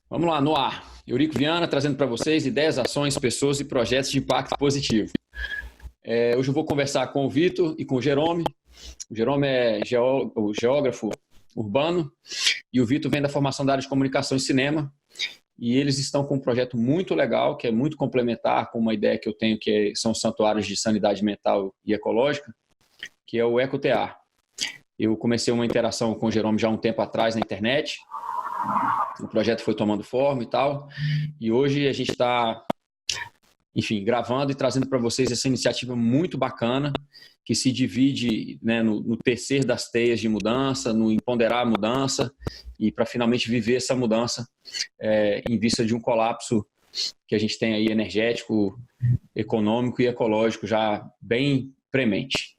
Vamos lá, no ar. Eurico Viana trazendo para vocês ideias, ações, pessoas e projetos de impacto positivo. Hoje eu vou conversar com o Vitor e com o Jerome. O Jerome é o geógrafo urbano e o Vitor vem da formação da área de comunicação e cinema. E eles estão com um projeto muito legal, que é muito complementar com uma ideia que eu tenho, que são os santuários de sanidade mental e ecológica, que é o EcoTA. Eu comecei uma interação com o Jerome já há um tempo atrás na internet. O projeto foi tomando forma e tal. E hoje a gente está, enfim, gravando e trazendo para vocês essa iniciativa muito bacana, que se divide, né, no tecer das teias de mudança, no empoderar a mudança e para finalmente viver essa mudança em vista de um colapso que a gente tem aí energético, econômico e ecológico já bem premente.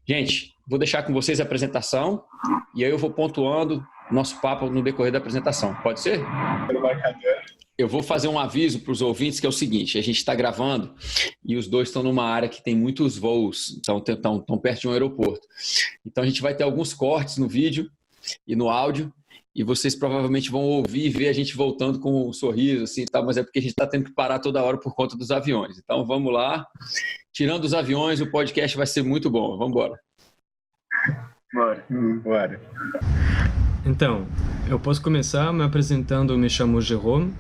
Gente, vou deixar com vocês a apresentação e aí eu vou pontuando nosso papo no decorrer da apresentação. Pode ser? Eu vou fazer um aviso para os ouvintes, que é o seguinte: a gente está gravando e os dois estão numa área que tem muitos voos, estão perto de um aeroporto. Então a gente vai ter alguns cortes no vídeo e no áudio e vocês provavelmente vão ouvir e ver a gente voltando com um sorriso, assim, tá? Mas é porque a gente está tendo que parar toda hora por conta dos aviões. Então vamos lá. Tirando os aviões, o podcast vai ser muito bom. Vamos embora. Bora. Então, eu posso começar me apresentando. Eu me chamo Jerome,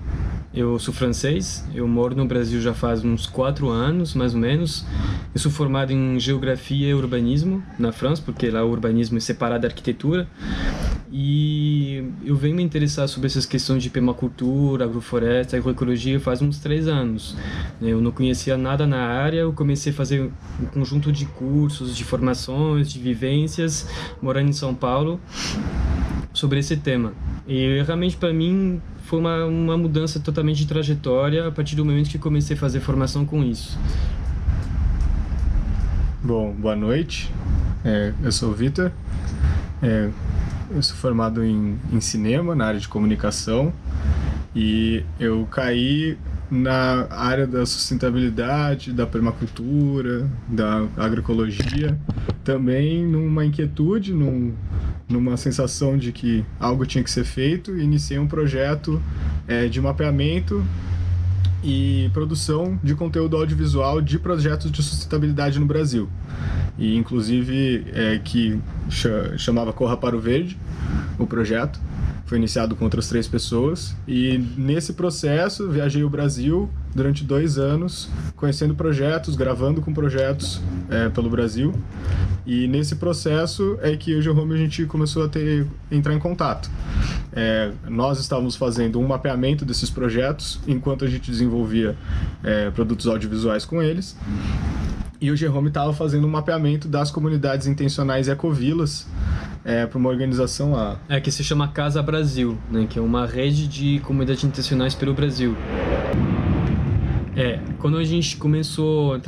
eu sou francês, eu moro no Brasil já faz uns 4 anos, mais ou menos. Eu sou formado em geografia e urbanismo na França, porque lá o urbanismo é separado da arquitetura. E eu venho me interessar sobre essas questões de permacultura, agrofloresta, agroecologia faz uns 3 anos. Eu não conhecia nada na área, eu comecei a fazer um conjunto de cursos, de formações, de vivências, morando em São Paulo, sobre esse tema. E realmente para mim foi uma mudança totalmente de trajetória a partir do momento que comecei a fazer formação com isso. Bom, boa noite. Eu sou o Vitor. Eu sou formado em cinema, na área de comunicação, e eu caí na área da sustentabilidade, da permacultura, da agroecologia, também numa inquietude, numa sensação de que algo tinha que ser feito, e iniciei um projeto de mapeamento e produção de conteúdo audiovisual de projetos de sustentabilidade no Brasil. E inclusive que chamava Corra para o Verde, o projeto. Foi iniciado com outras 3 pessoas e nesse processo viajei o Brasil durante 2 anos, conhecendo projetos, gravando com projetos pelo Brasil. E nesse processo é que eu e o Jerome a gente começou a entrar em contato. Nós estávamos fazendo um mapeamento desses projetos enquanto a gente desenvolvia produtos audiovisuais com eles. E o Jerome estava fazendo um mapeamento das comunidades intencionais ecovilas para uma organização lá. Que se chama Casa Brasil, né? Que é uma rede de comunidades intencionais pelo Brasil. Quando a gente começou a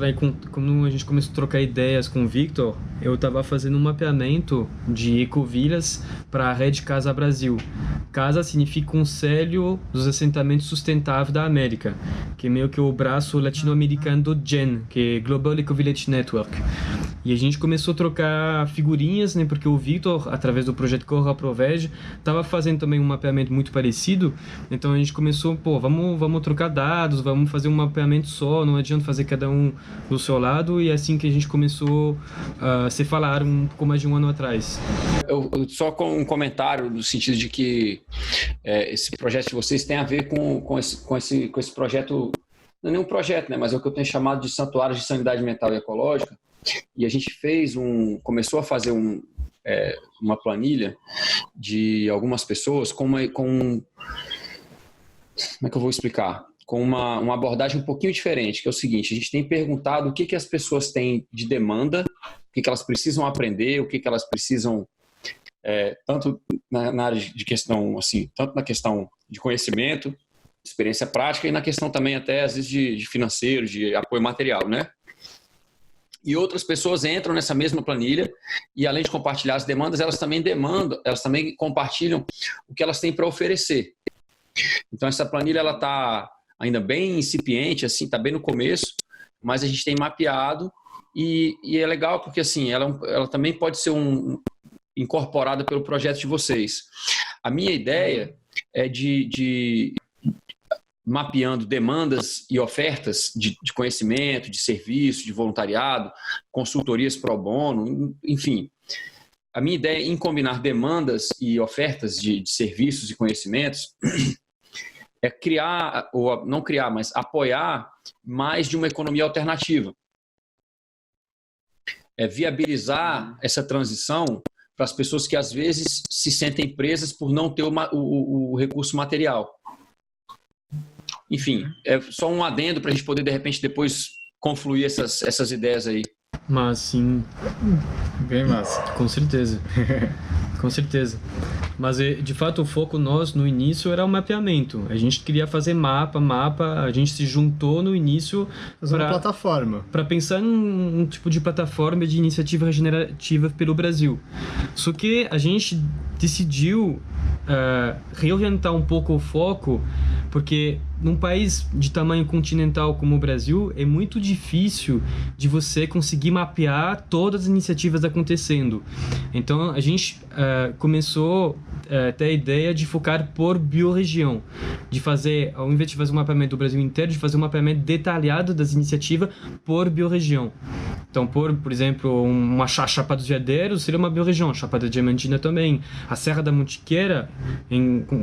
trocar ideias com o Victor, eu estava fazendo um mapeamento de ecovilas para a rede Casa Brasil. Casa significa Conselho dos Assentamentos Sustentáveis da América, que é meio que o braço latino-americano do GEN, que é Global Eco-Village Network. E a gente começou a trocar figurinhas, né, porque o Victor, através do projeto Corra Pro Verde, estava fazendo também um mapeamento muito parecido. Então a gente começou, vamos trocar dados, vamos fazer um mapeamento só, não adianta fazer cada um do seu lado. E é assim que a gente começou a se falar um pouco mais de 1 ano atrás. Eu só com um comentário no sentido de que esse projeto de vocês tem a ver com esse projeto, não é nenhum projeto, né, mas é o que eu tenho chamado de santuários de sanidade mental e ecológica. E a gente começou a fazer uma planilha de algumas pessoas como é que eu vou explicar? Com uma abordagem um pouquinho diferente, que é o seguinte: a gente tem perguntado o que as pessoas têm de demanda, o que elas precisam aprender, o que elas precisam, tanto na área de questão, assim, tanto na questão de conhecimento, de experiência prática, e na questão também até, às vezes, de financeiro, de apoio material, né? E outras pessoas entram nessa mesma planilha e, além de compartilhar as demandas, elas também compartilham o que elas têm para oferecer. Então, essa planilha ela está ainda bem incipiente, assim, está bem no começo, mas a gente tem mapeado e é legal porque assim, ela também pode ser incorporada pelo projeto de vocês. A minha ideia é de mapeando demandas e ofertas de conhecimento, de serviço, de voluntariado, consultorias pro bono, enfim. A minha ideia em combinar demandas e ofertas de serviços e conhecimentos é criar, ou não criar, mas apoiar mais de uma economia alternativa. É viabilizar essa transição para as pessoas que às vezes se sentem presas por não ter o recurso material. Enfim, é só um adendo para a gente poder, de repente, depois confluir essas ideias aí. Mas sim. Bem massa. Com certeza. Com certeza. Mas, de fato, o foco no início era o mapeamento. A gente queria fazer mapa, a gente se juntou no início fazer uma plataforma. Para pensar em um tipo de plataforma de iniciativa regenerativa pelo Brasil. Só que a gente decidiu reorientar um pouco o foco, porque num país de tamanho continental como o Brasil, é muito difícil de você conseguir mapear todas as iniciativas acontecendo. Então, a gente começou a ter a ideia de focar por biorregião, de fazer, ao invés de fazer um mapeamento do Brasil inteiro, de fazer um mapeamento detalhado das iniciativas por biorregião. Então, por exemplo, uma Chapada dos Veadeiros seria uma biorregião, a Chapada Diamantina também, a Serra da Mantiqueira,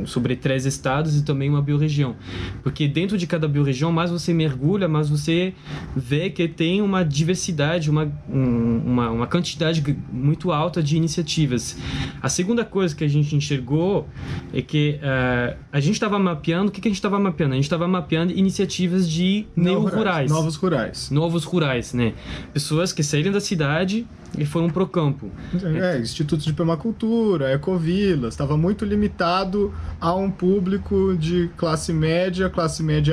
sobre 3 estados, e também uma biorregião. Porque dentro de cada biorregião, mais você mergulha, mais você vê que tem uma diversidade, uma quantidade muito alta de iniciativas. A segunda coisa que a gente enxergou é que a gente estava mapeando, o que a gente estava mapeando? A gente estava mapeando iniciativas de neo-rurais. Novos rurais, né? Pessoas que saíram da cidade e foram pro campo. Institutos de permacultura, ecovilas, estava muito limitado a um público de classe média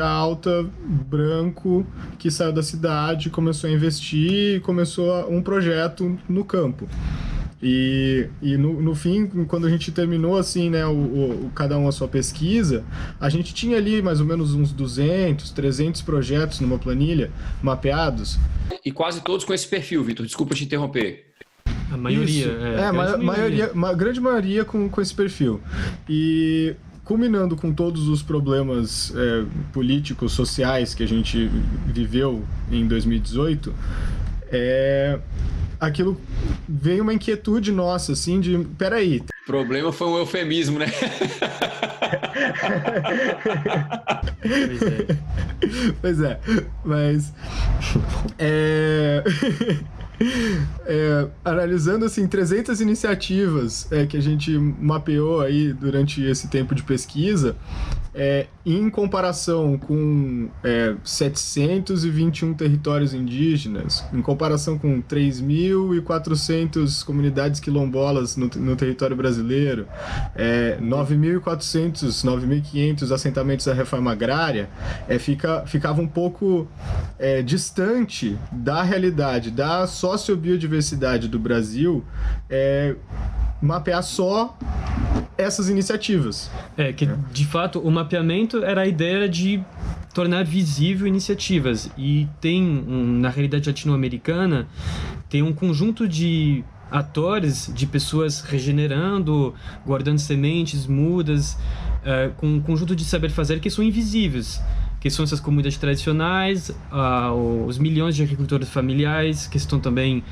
alta, branco, que saiu da cidade, começou a investir e começou um projeto no campo. E no fim, quando a gente terminou assim, né, cada um a sua pesquisa, a gente tinha ali mais ou menos uns 200, 300 projetos numa planilha mapeados. E quase todos com esse perfil, Vitor, desculpa te interromper. A maioria. A grande maioria com esse perfil. E culminando com todos os problemas políticos, sociais que a gente viveu em 2018, aquilo veio uma inquietude nossa, assim, de, peraí. O problema foi um eufemismo, né? Pois é, mas analisando assim 300 iniciativas que a gente mapeou aí durante esse tempo de pesquisa, em comparação com 721 territórios indígenas, em comparação com 3.400 comunidades quilombolas no território brasileiro, 9.400, 9.500 assentamentos da reforma agrária, ficava um pouco distante da realidade da sociobiodiversidade do Brasil, mapear só essas iniciativas. Que de fato o mapeamento era a ideia de tornar visível iniciativas, e na realidade latino-americana tem um conjunto de atores, de pessoas regenerando, guardando sementes, mudas, com um conjunto de saber fazer que são invisíveis, que são essas comunidades tradicionais, os milhões de agricultores familiares que estão também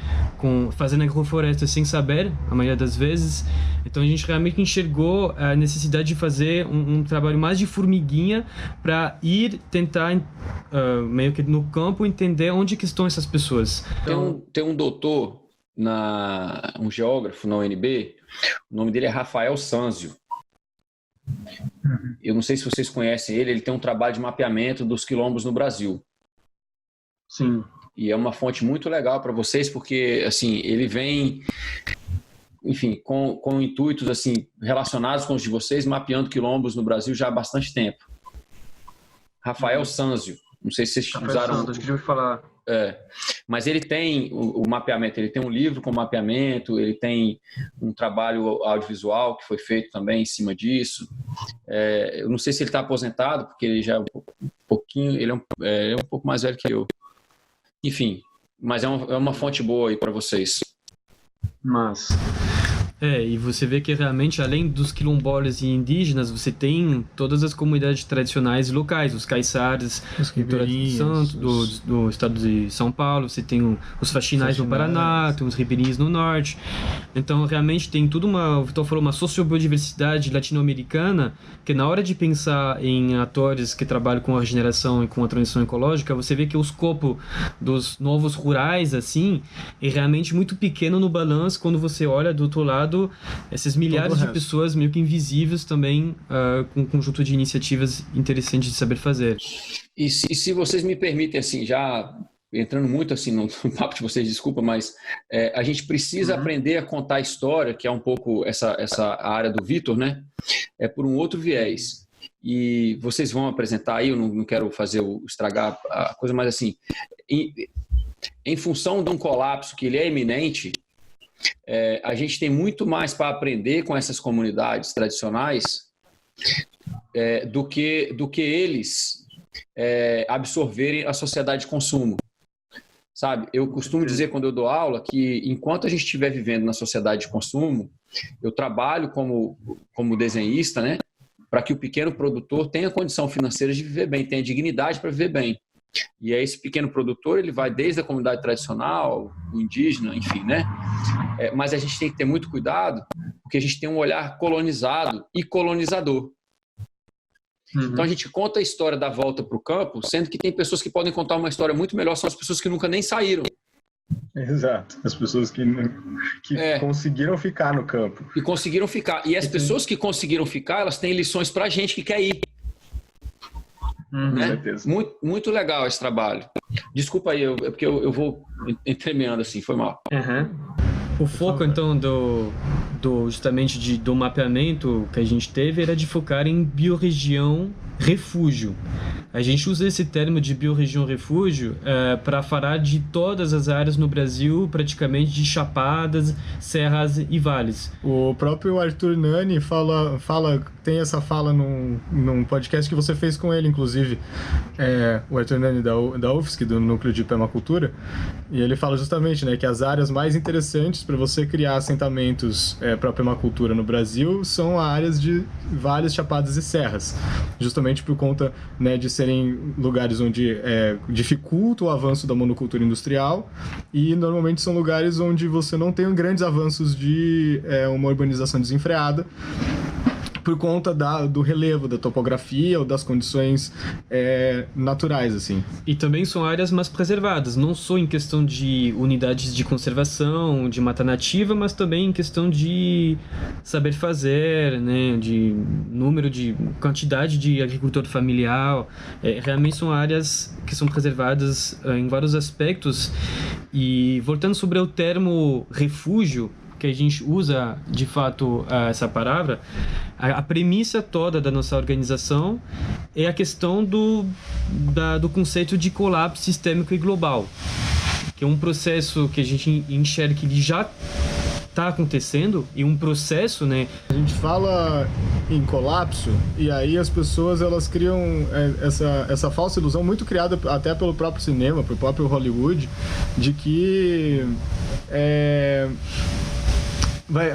fazendo agrofloresta sem saber, a maioria das vezes. Então a gente realmente enxergou a necessidade de fazer um trabalho mais de formiguinha para ir tentar, meio que no campo, entender onde que estão essas pessoas. Tem um doutor, um geógrafo na UNB, o nome dele é Rafael Sanzio. Eu não sei se vocês conhecem ele tem um trabalho de mapeamento dos quilombos no Brasil. Sim. E é uma fonte muito legal para vocês, porque assim, ele vem, enfim, com intuitos assim, relacionados com os de vocês, mapeando quilombos no Brasil já há bastante tempo. Rafael Sanzio, não sei se vocês usaram... Acho que já ouvi falar. Mas ele tem o mapeamento, ele tem um livro com mapeamento, ele tem um trabalho audiovisual que foi feito também em cima disso. Eu não sei se ele está aposentado, porque ele já é um pouquinho, ele é um pouco mais velho que eu. Enfim, mas é uma fonte boa aí para vocês. Mas E você vê que realmente, além dos quilombolas e indígenas, você tem todas as comunidades tradicionais locais, os caiçaras, Os do ribeirinhos, do estado de São Paulo, você tem os faxinais no Paraná, tem os ribeirinhos no norte. Então, realmente tem tudo o Vitor falou, uma sociobiodiversidade latino-americana, que na hora de pensar em atores que trabalham com a regeneração e com a transição ecológica, você vê que o escopo dos novos rurais, assim, é realmente muito pequeno no balanço quando você olha do outro lado esses milhares de pessoas meio que invisíveis também, com um conjunto de iniciativas interessantes de saber fazer. E se vocês me permitem, assim, já entrando muito assim no papo de vocês, desculpa, mas a gente precisa aprender a contar a história, que é um pouco essa área do Vitor, né? Por um outro viés. E vocês vão apresentar aí, eu não quero estragar a coisa, mas assim, em função de um colapso que ele é iminente, a gente tem muito mais para aprender com essas comunidades tradicionais do que eles absorverem a sociedade de consumo. Sabe? Eu costumo dizer quando eu dou aula que enquanto a gente estiver vivendo na sociedade de consumo, eu trabalho como desenhista, né, para que o pequeno produtor tenha condição financeira de viver bem, tenha dignidade para viver bem. E aí esse pequeno produtor, ele vai desde a comunidade tradicional, o indígena, enfim, né? Mas a gente tem que ter muito cuidado, porque a gente tem um olhar colonizado e colonizador. Então a gente conta a história da volta para o campo, sendo que tem pessoas que podem contar uma história muito melhor, são as pessoas que nunca nem saíram. Exato, as pessoas que conseguiram ficar no campo. E conseguiram ficar. E as pessoas que conseguiram ficar, elas têm lições para a gente que quer ir. Né? Certeza. Muito, muito legal esse trabalho. Desculpa aí, porque eu vou entremeando assim, foi mal. O foco, então, justamente do mapeamento que a gente teve era de focar em biorregião refúgio. A gente usa esse termo de biorregião refúgio para falar de todas as áreas no Brasil, praticamente de chapadas, serras e vales. O próprio Arthur Nani tem essa fala num podcast que você fez com ele, inclusive, o Arthur Nani da UFSC, do Núcleo de Permacultura, e ele fala justamente, né, que as áreas mais interessantes para você criar assentamentos para permacultura no Brasil são áreas de vales, chapadas e serras, justamente por conta, né, de serem lugares onde dificulta o avanço da monocultura industrial, e normalmente são lugares onde você não tem grandes avanços de uma urbanização desenfreada, por conta do relevo, da topografia ou das condições naturais, assim. E também são áreas mais preservadas, não só em questão de unidades de conservação, de mata nativa, mas também em questão de saber fazer, né, de quantidade de agricultor familiar. Realmente são áreas que são preservadas em vários aspectos. E voltando sobre o termo refúgio, que a gente usa, de fato, essa palavra, a premissa toda da nossa organização é a questão do conceito de colapso sistêmico e global, que é um processo que a gente enxerga que ele já está acontecendo, e um processo, né? A gente fala em colapso e aí as pessoas, elas criam essa falsa ilusão, muito criada até pelo próprio cinema, pelo próprio Hollywood, de que é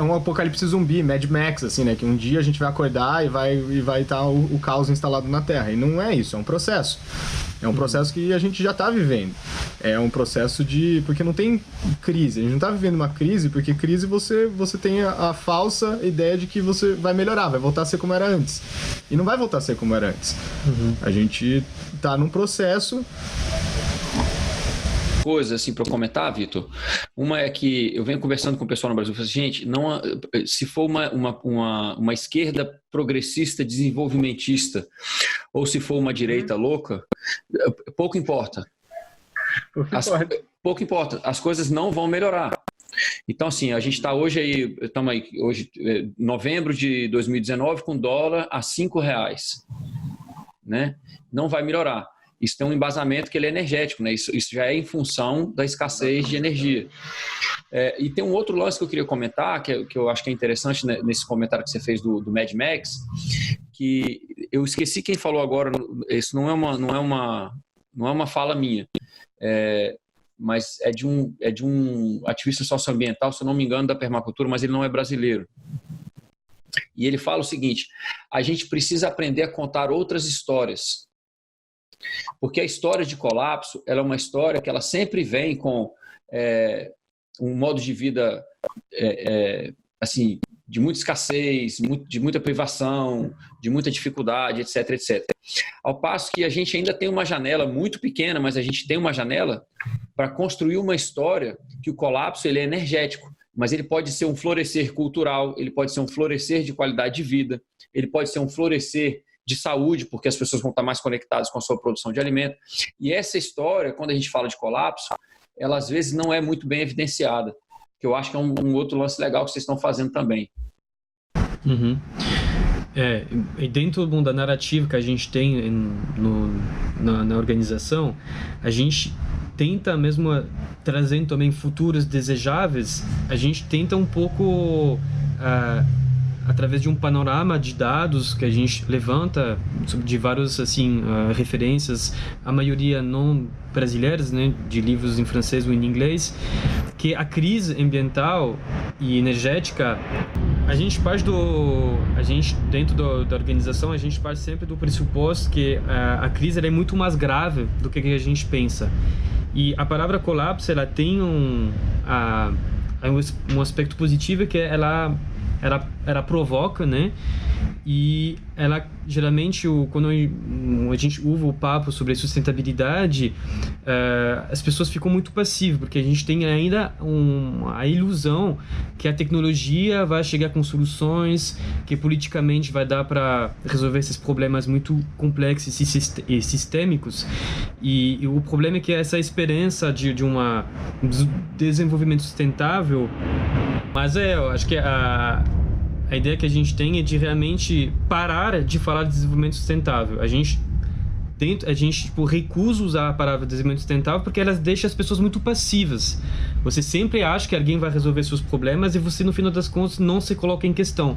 um apocalipse zumbi, Mad Max, assim, né? Que um dia a gente vai acordar e vai estar o caos instalado na Terra. E não é isso, é um processo. É um processo que a gente já está vivendo. É um processo porque não tem crise. A gente não está vivendo uma crise, porque crise você tem a falsa ideia de que você vai melhorar, vai voltar a ser como era antes. E não vai voltar a ser como era antes. A gente está num processo. Coisas assim para comentar, Vitor. Uma é que eu venho conversando com o pessoal no Brasil, eu falo assim, gente, se for uma esquerda progressista, desenvolvimentista, ou se for uma direita louca, pouco importa. Pouco importa. As coisas não vão melhorar. Então, assim, a gente está hoje novembro de 2019, com dólar a R$5, né? Não vai melhorar. Isso tem um embasamento que ele é energético, né? Isso já é em função da escassez de energia. E tem um outro lance que eu queria comentar, que eu acho que é interessante, né, nesse comentário que você fez do Mad Max, que eu esqueci quem falou agora, isso não é uma fala minha. mas é de um ativista socioambiental, se eu não me engano, da permacultura, mas ele não é brasileiro. E ele fala o seguinte: a gente precisa aprender a contar outras histórias. Porque a história de colapso, ela é uma história que ela sempre vem com um modo de vida assim, de muita escassez, de muita privação, de muita dificuldade, etc, etc. Ao passo que a gente ainda tem uma janela muito pequena, mas a gente tem uma janela para construir uma história que o colapso ele é energético, mas ele pode ser um florescer cultural, ele pode ser um florescer de qualidade de vida, ele pode ser um florescer de saúde, porque as pessoas vão estar mais conectadas com a sua produção de alimento. E essa história, quando a gente fala de colapso, ela às vezes não é muito bem evidenciada, que eu acho que é um outro lance legal que vocês estão fazendo também. Uhum. E dentro da narrativa que a gente tem na organização, a gente tenta mesmo trazendo também futuros desejáveis, a gente tenta um pouco através de um panorama de dados que a gente levanta de várias assim referências, a maioria não brasileiras, né, de livros em francês ou em inglês, que a crise ambiental e energética, a gente dentro da organização, a gente parte sempre do pressuposto que a crise ela é muito mais grave do que a gente pensa. E a palavra colapso, ela tem um aspecto positivo, que ela provoca, né? E ela, geralmente, quando a gente ouve o papo sobre sustentabilidade, as pessoas ficam muito passivas, porque a gente tem ainda a ilusão que a tecnologia vai chegar com soluções, que politicamente vai dar para resolver esses problemas muito complexos e sistêmicos. E o problema é que essa esperança de desenvolvimento sustentável, mas eu acho que a ideia que a gente tem é de realmente parar de falar de desenvolvimento sustentável. A gente recusa usar a palavra desenvolvimento sustentável porque elas deixam as pessoas muito passivas. Você sempre acha que alguém vai resolver seus problemas e você, no final das contas, não se coloca em questão.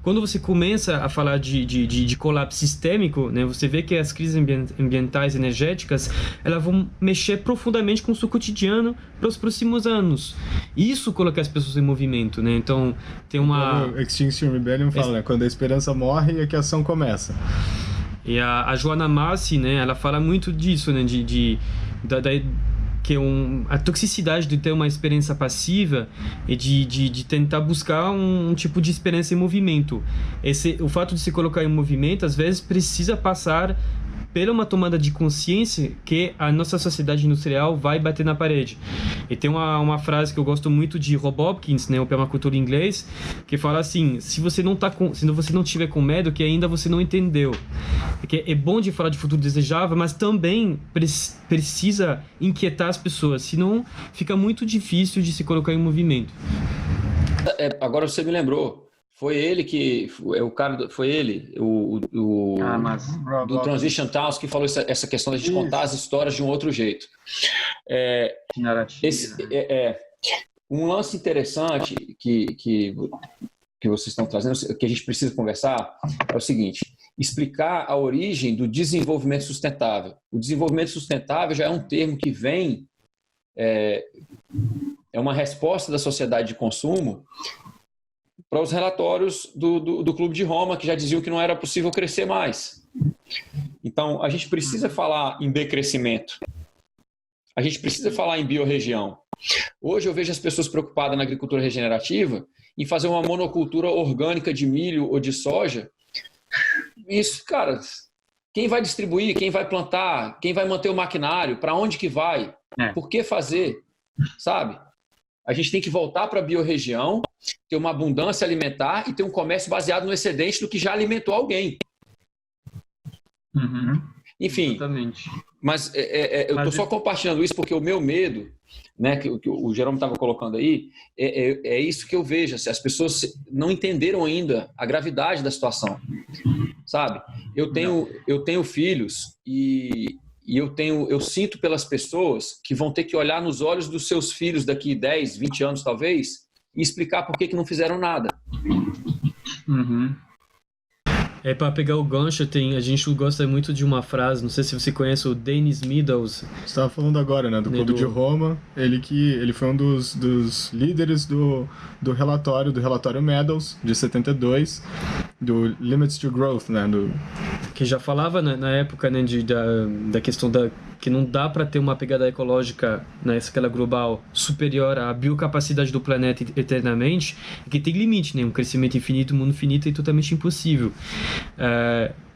Quando você começa a falar de colapso sistêmico, né, você vê que as crises ambientais e energéticas, elas vão mexer profundamente com o seu cotidiano para os próximos anos. Isso coloca as pessoas em movimento, né? Então, tem uma... O Extinction Rebellion fala, né? Quando a esperança morre é que a ação começa. E a Joanna Macy, né, ela fala muito disso, né, que a toxicidade de ter uma experiência passiva e de tentar buscar um tipo de experiência em movimento. O fato de se colocar em movimento, às vezes, precisa passar pela uma tomada de consciência que a nossa sociedade industrial vai bater na parede. E tem uma frase que eu gosto muito de Rob Hopkins, né, o permacultor inglês, que fala assim: se você não tiver com medo, que ainda você não entendeu. Porque é bom de falar de futuro desejável, mas também precisa inquietar as pessoas, senão fica muito difícil de se colocar em movimento. Agora você me lembrou. Foi ele do Transition Towns que falou essa questão de a gente contar as histórias de um outro jeito. Um lance interessante que vocês estão trazendo, que a gente precisa conversar, é o seguinte: explicar a origem do desenvolvimento sustentável. O desenvolvimento sustentável já é um termo que vem, é uma resposta da sociedade de consumo para os relatórios do Clube de Roma, que já diziam que não era possível crescer mais. Então, a gente precisa falar em decrescimento. A gente precisa falar em biorregião. Hoje eu vejo as pessoas preocupadas na agricultura regenerativa em fazer uma monocultura orgânica de milho ou de soja. Isso, cara, quem vai distribuir, quem vai plantar, quem vai manter o maquinário, para onde que vai, por que fazer, sabe? A gente tem que voltar para a biorregião, ter uma abundância alimentar e ter um comércio baseado no excedente do que já alimentou alguém. Uhum. Enfim, exatamente. Mas eu estou só compartilhando isso porque o meu medo, né, que o Jerome estava colocando aí, é isso que eu vejo. As pessoas não entenderam ainda a gravidade da situação, sabe? Eu tenho filhos e eu sinto pelas pessoas que vão ter que olhar nos olhos dos seus filhos daqui 10, 20 anos talvez e explicar por que não fizeram nada. Uhum. Para pegar o gancho, a gente gosta muito de uma frase, não sei se você conhece o Dennis Meadows. Você estava falando agora, né, do Clube de Roma, ele foi um dos líderes do relatório Meadows, de 72, do Limits to Growth, né, que já falava na época, né, da questão que não dá para ter uma pegada ecológica na escala global superior à biocapacidade do planeta eternamente, que tem limite, né? Um crescimento infinito, um mundo finito é totalmente impossível.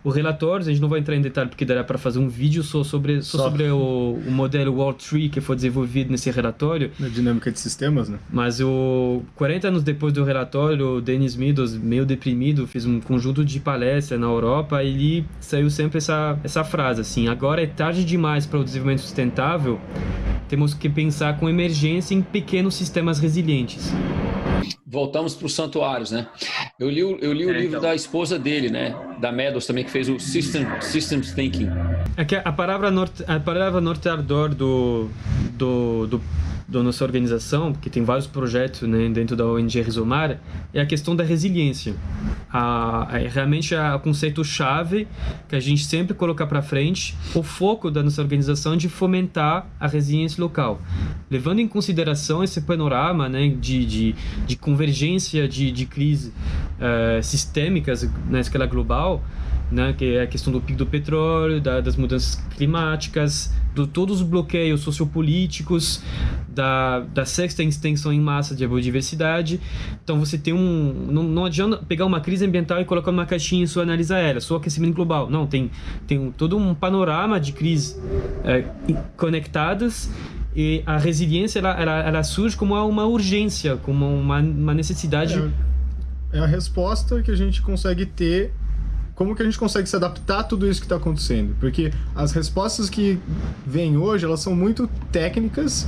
O relatório, a gente não vai entrar em detalhe porque dará para fazer um vídeo só sobre o modelo Wall Tree que foi desenvolvido nesse relatório. Na dinâmica de sistemas, né? Mas 40 anos depois do relatório, o Dennis Meadows, meio deprimido, fez um conjunto de palestras na Europa e ele saiu sempre essa frase, assim, agora é tarde demais para o desenvolvimento sustentável, temos que pensar com emergência em pequenos sistemas resilientes. Voltamos para os santuários, né? Eu li o livro da esposa dele, né? Da Meadows também, que fez o Systems Thinking. É que a palavra norteador da nossa organização, que tem vários projetos, né, dentro da ONG Rizomar, é a questão da resiliência. É realmente o conceito-chave que a gente sempre coloca para frente, o foco da nossa organização de fomentar a resiliência local. Levando em consideração esse panorama, né, de convergência de crise sistêmicas na escala global, né, que é a questão do pico do petróleo, das mudanças climáticas, de todos os bloqueios sociopolíticos, da sexta extinção em massa de biodiversidade. Então você tem não adianta pegar uma crise ambiental e colocar numa caixinha e só analisar ela, só aquecimento global. Não, tem todo um panorama de crises conectadas, e a resiliência ela surge como uma urgência, como uma necessidade. É a resposta que a gente consegue ter. Como que a gente consegue se adaptar a tudo isso que está acontecendo? Porque as respostas que vêm hoje, elas são muito técnicas,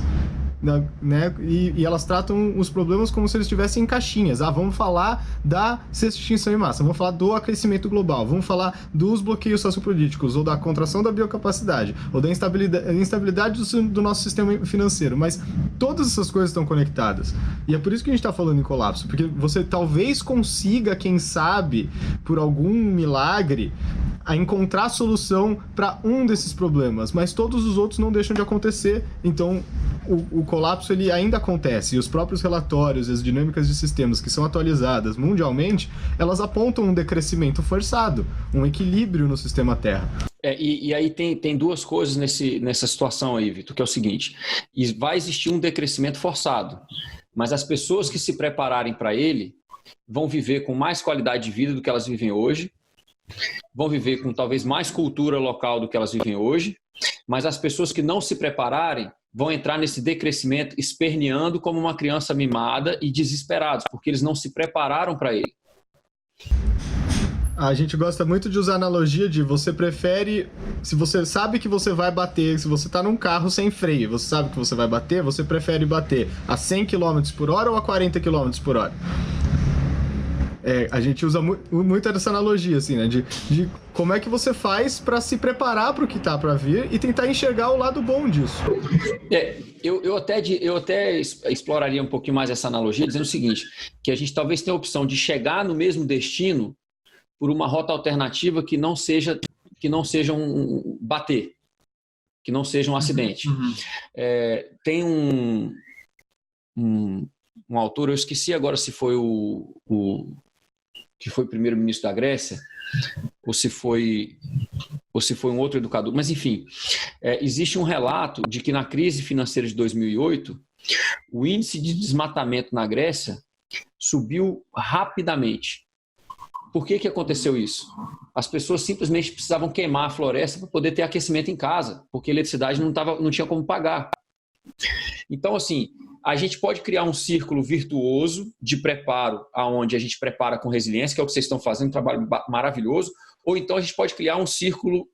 né? E elas tratam os problemas como se eles estivessem em caixinhas. Vamos falar da sexta extinção em massa, vamos falar do aquecimento global, vamos falar dos bloqueios sociopolíticos, ou da contração da biocapacidade, ou da instabilidade do nosso sistema financeiro. Mas todas essas coisas estão conectadas. E é por isso que a gente está falando em colapso, porque você talvez consiga, quem sabe, por algum milagre, a encontrar solução para um desses problemas, mas todos os outros não deixam de acontecer. Então o colapso ele ainda acontece, e os próprios relatórios, as dinâmicas de sistemas que são atualizadas mundialmente, elas apontam um decrescimento forçado, um equilíbrio no sistema Terra. E aí tem duas coisas nessa situação aí, Vitor, que é o seguinte: vai existir um decrescimento forçado, mas as pessoas que se prepararem para ele vão viver com mais qualidade de vida do que elas vivem hoje, vão viver com talvez mais cultura local do que elas vivem hoje, mas as pessoas que não se prepararem vão entrar nesse decrescimento esperneando como uma criança mimada e desesperados, porque eles não se prepararam para ele. A gente gosta muito de usar a analogia de você prefere, se você sabe que você vai bater, se você está num carro sem freio, você sabe que você vai bater, você prefere bater a 100 km por hora ou a 40 km por hora? A gente usa muito essa analogia, assim, né? De como é que você faz para se preparar para o que está para vir e tentar enxergar o lado bom disso. Eu até exploraria um pouquinho mais essa analogia, dizendo o seguinte, que a gente talvez tenha a opção de chegar no mesmo destino por uma rota alternativa que não seja um bater, que não seja um acidente. Uhum. Tem um autor, eu esqueci agora se foi o que foi o primeiro-ministro da Grécia, ou se foi um outro educador, mas enfim, existe um relato de que na crise financeira de 2008, o índice de desmatamento na Grécia subiu rapidamente. Por que aconteceu isso? As pessoas simplesmente precisavam queimar a floresta para poder ter aquecimento em casa, porque a eletricidade não tinha como pagar. Então, assim, a gente pode criar um círculo virtuoso de preparo, onde a gente prepara com resiliência, que é o que vocês estão fazendo, um trabalho maravilhoso, ou então a gente pode criar um círculo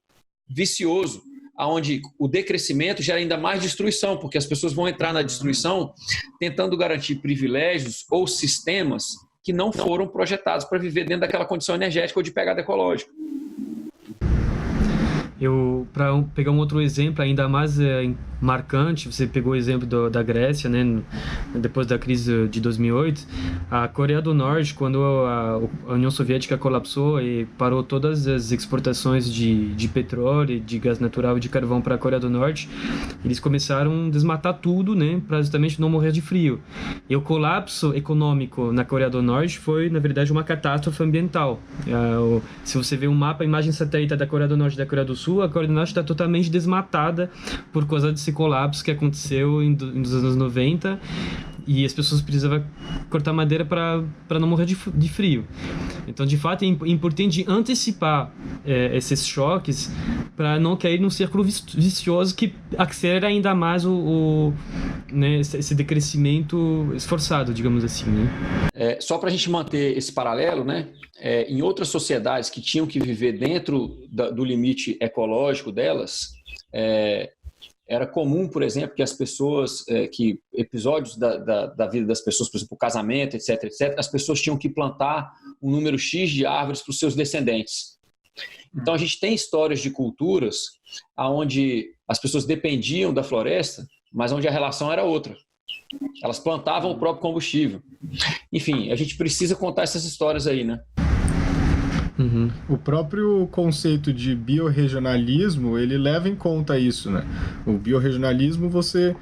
vicioso, onde o decrescimento gera ainda mais destruição, porque as pessoas vão entrar na destruição tentando garantir privilégios ou sistemas que não foram projetados para viver dentro daquela condição energética ou de pegada ecológica. Para pegar um outro exemplo ainda mais marcante. Você pegou o exemplo da Grécia, né? Depois da crise de 2008, a Coreia do Norte, quando a União Soviética colapsou e parou todas as exportações de petróleo, de gás natural e de carvão para a Coreia do Norte, eles começaram a desmatar tudo, né? Para justamente não morrer de frio. E o colapso econômico na Coreia do Norte foi, na verdade, uma catástrofe ambiental. Se você vê um mapa, imagem satélite da Coreia do Norte e da Coreia do Sul, a Coreia do Norte está totalmente desmatada por causa desse colapso que aconteceu nos anos 90, e as pessoas precisavam cortar madeira para não morrer de frio. Então, de fato, é importante antecipar esses choques para não cair num círculo vicioso que acelera ainda mais né, esse decrescimento esforçado, digamos assim, né? Só para a gente manter esse paralelo, né? Em outras sociedades que tinham que viver dentro do limite ecológico delas, era comum, por exemplo, que as pessoas, que episódios da vida das pessoas, por exemplo, o casamento, etc., as pessoas tinham que plantar um número X de árvores para os seus descendentes. Então, a gente tem histórias de culturas onde as pessoas dependiam da floresta, mas onde a relação era outra. Elas plantavam o próprio combustível. Enfim, a gente precisa contar essas histórias aí, né? Uhum. O próprio conceito de biorregionalismo, ele leva em conta isso, né? O biorregionalismo, você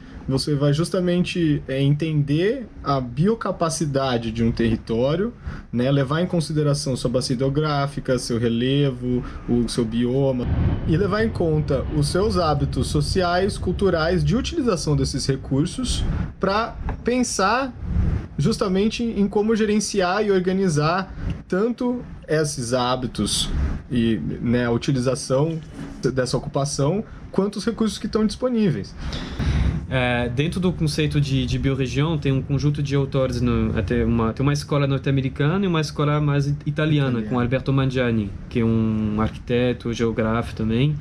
vai justamente entender a biocapacidade de um território, né? Levar em consideração sua bacia hidrográfica, seu relevo, o seu bioma, e levar em conta os seus hábitos sociais, culturais, de utilização desses recursos para pensar justamente em como gerenciar e organizar tanto esses hábitos e, né, a utilização dessa ocupação, quanto os recursos que estão disponíveis. Dentro do conceito de biorregião, tem um conjunto de autores, tem uma escola norte-americana e uma escola mais italiana, com Alberto Mangiani, que é um arquiteto, geógrafo também.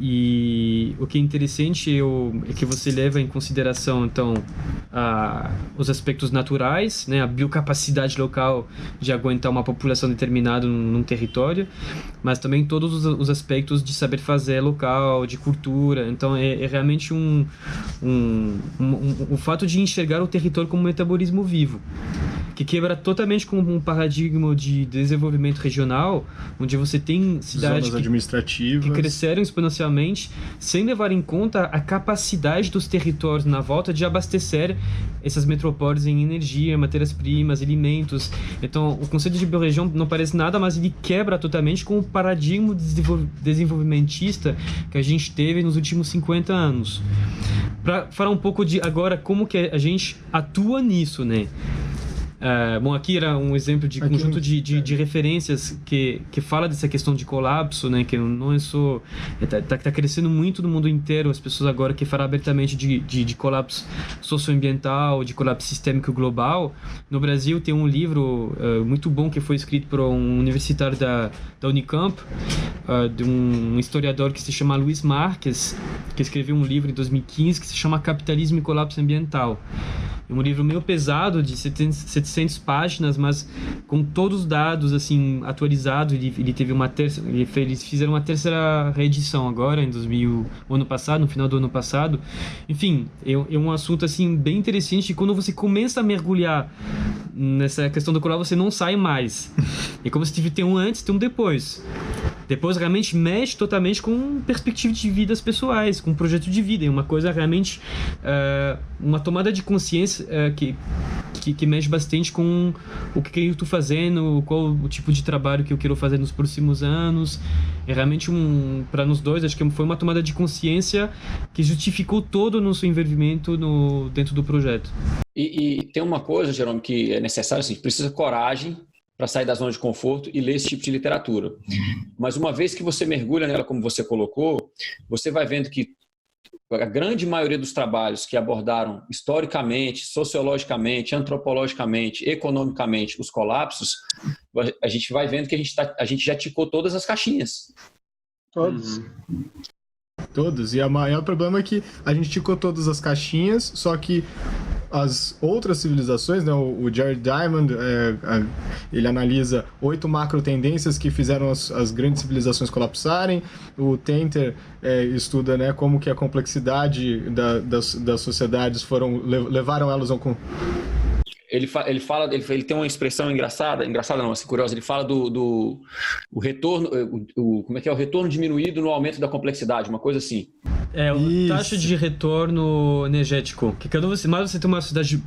E o que é interessante é que você leva em consideração, então, os aspectos naturais, né, a biocapacidade local de aguentar uma população determinada num território, mas também todos os aspectos de saber fazer local, de cultura. Então, é realmente o fato de enxergar o território como um metabolismo vivo, que quebra totalmente com um paradigma de desenvolvimento regional, onde você tem cidades que cresceram exponencialmente, sem levar em conta a capacidade dos territórios na volta de abastecer essas metrópoles em energia, matérias-primas, alimentos. Então, o conceito de biorregião não parece nada, mas ele quebra totalmente com o paradigma desenvolvimentista que a gente teve nos últimos 50 anos. Para falar um pouco de agora como que a gente atua nisso, né? Bom, aqui era um exemplo de conjunto de referências que fala dessa questão de colapso, né? Que não é só... Tá crescendo muito no mundo inteiro, as pessoas agora que falam abertamente de colapso socioambiental, de colapso sistêmico global. No Brasil tem um livro muito bom que foi escrito por um universitário da Unicamp, de um historiador que se chama Luiz Marques, que escreveu um livro em 2015 que se chama Capitalismo e Colapso Ambiental. É um livro meio pesado, de 700 páginas, mas com todos os dados assim atualizados. Ele teve eles fizeram uma terceira reedição agora, no final do ano passado. Enfim, é um assunto assim bem interessante, e quando você começa a mergulhar nessa questão do colapso, você não sai mais. É como se tem um antes e tem um depois. Depois realmente mexe totalmente com perspectivas de vidas pessoais, com projeto de vida. É uma coisa realmente, uma tomada de consciência que mexe bastante com o que eu estou fazendo, qual o tipo de trabalho que eu quero fazer nos próximos anos. É realmente para nós dois, acho que foi uma tomada de consciência que justificou todo o nosso envolvimento dentro do projeto. E tem uma coisa, Jerome, que é necessário, assim, precisa coragem para sair da zona de conforto e ler esse tipo de literatura. Mas uma vez que você mergulha nela, como você colocou, você vai vendo que a grande maioria dos trabalhos que abordaram historicamente, sociologicamente, antropologicamente, economicamente os colapsos, a gente vai vendo que a gente já ticou todas as caixinhas. Todos. E o maior problema é que a gente ticou todas as caixinhas, só que as outras civilizações, né? O Jared Diamond, ele analisa 8 macro tendências que fizeram as grandes civilizações colapsarem. O Tenter estuda, né, como que a complexidade das sociedades levaram elas ao... Ele tem uma expressão engraçada não, assim, curiosa. Ele fala do retorno, como é que é o retorno diminuído no aumento da complexidade, uma coisa assim. Taxa de retorno energético. Que mais você tem uma sociedade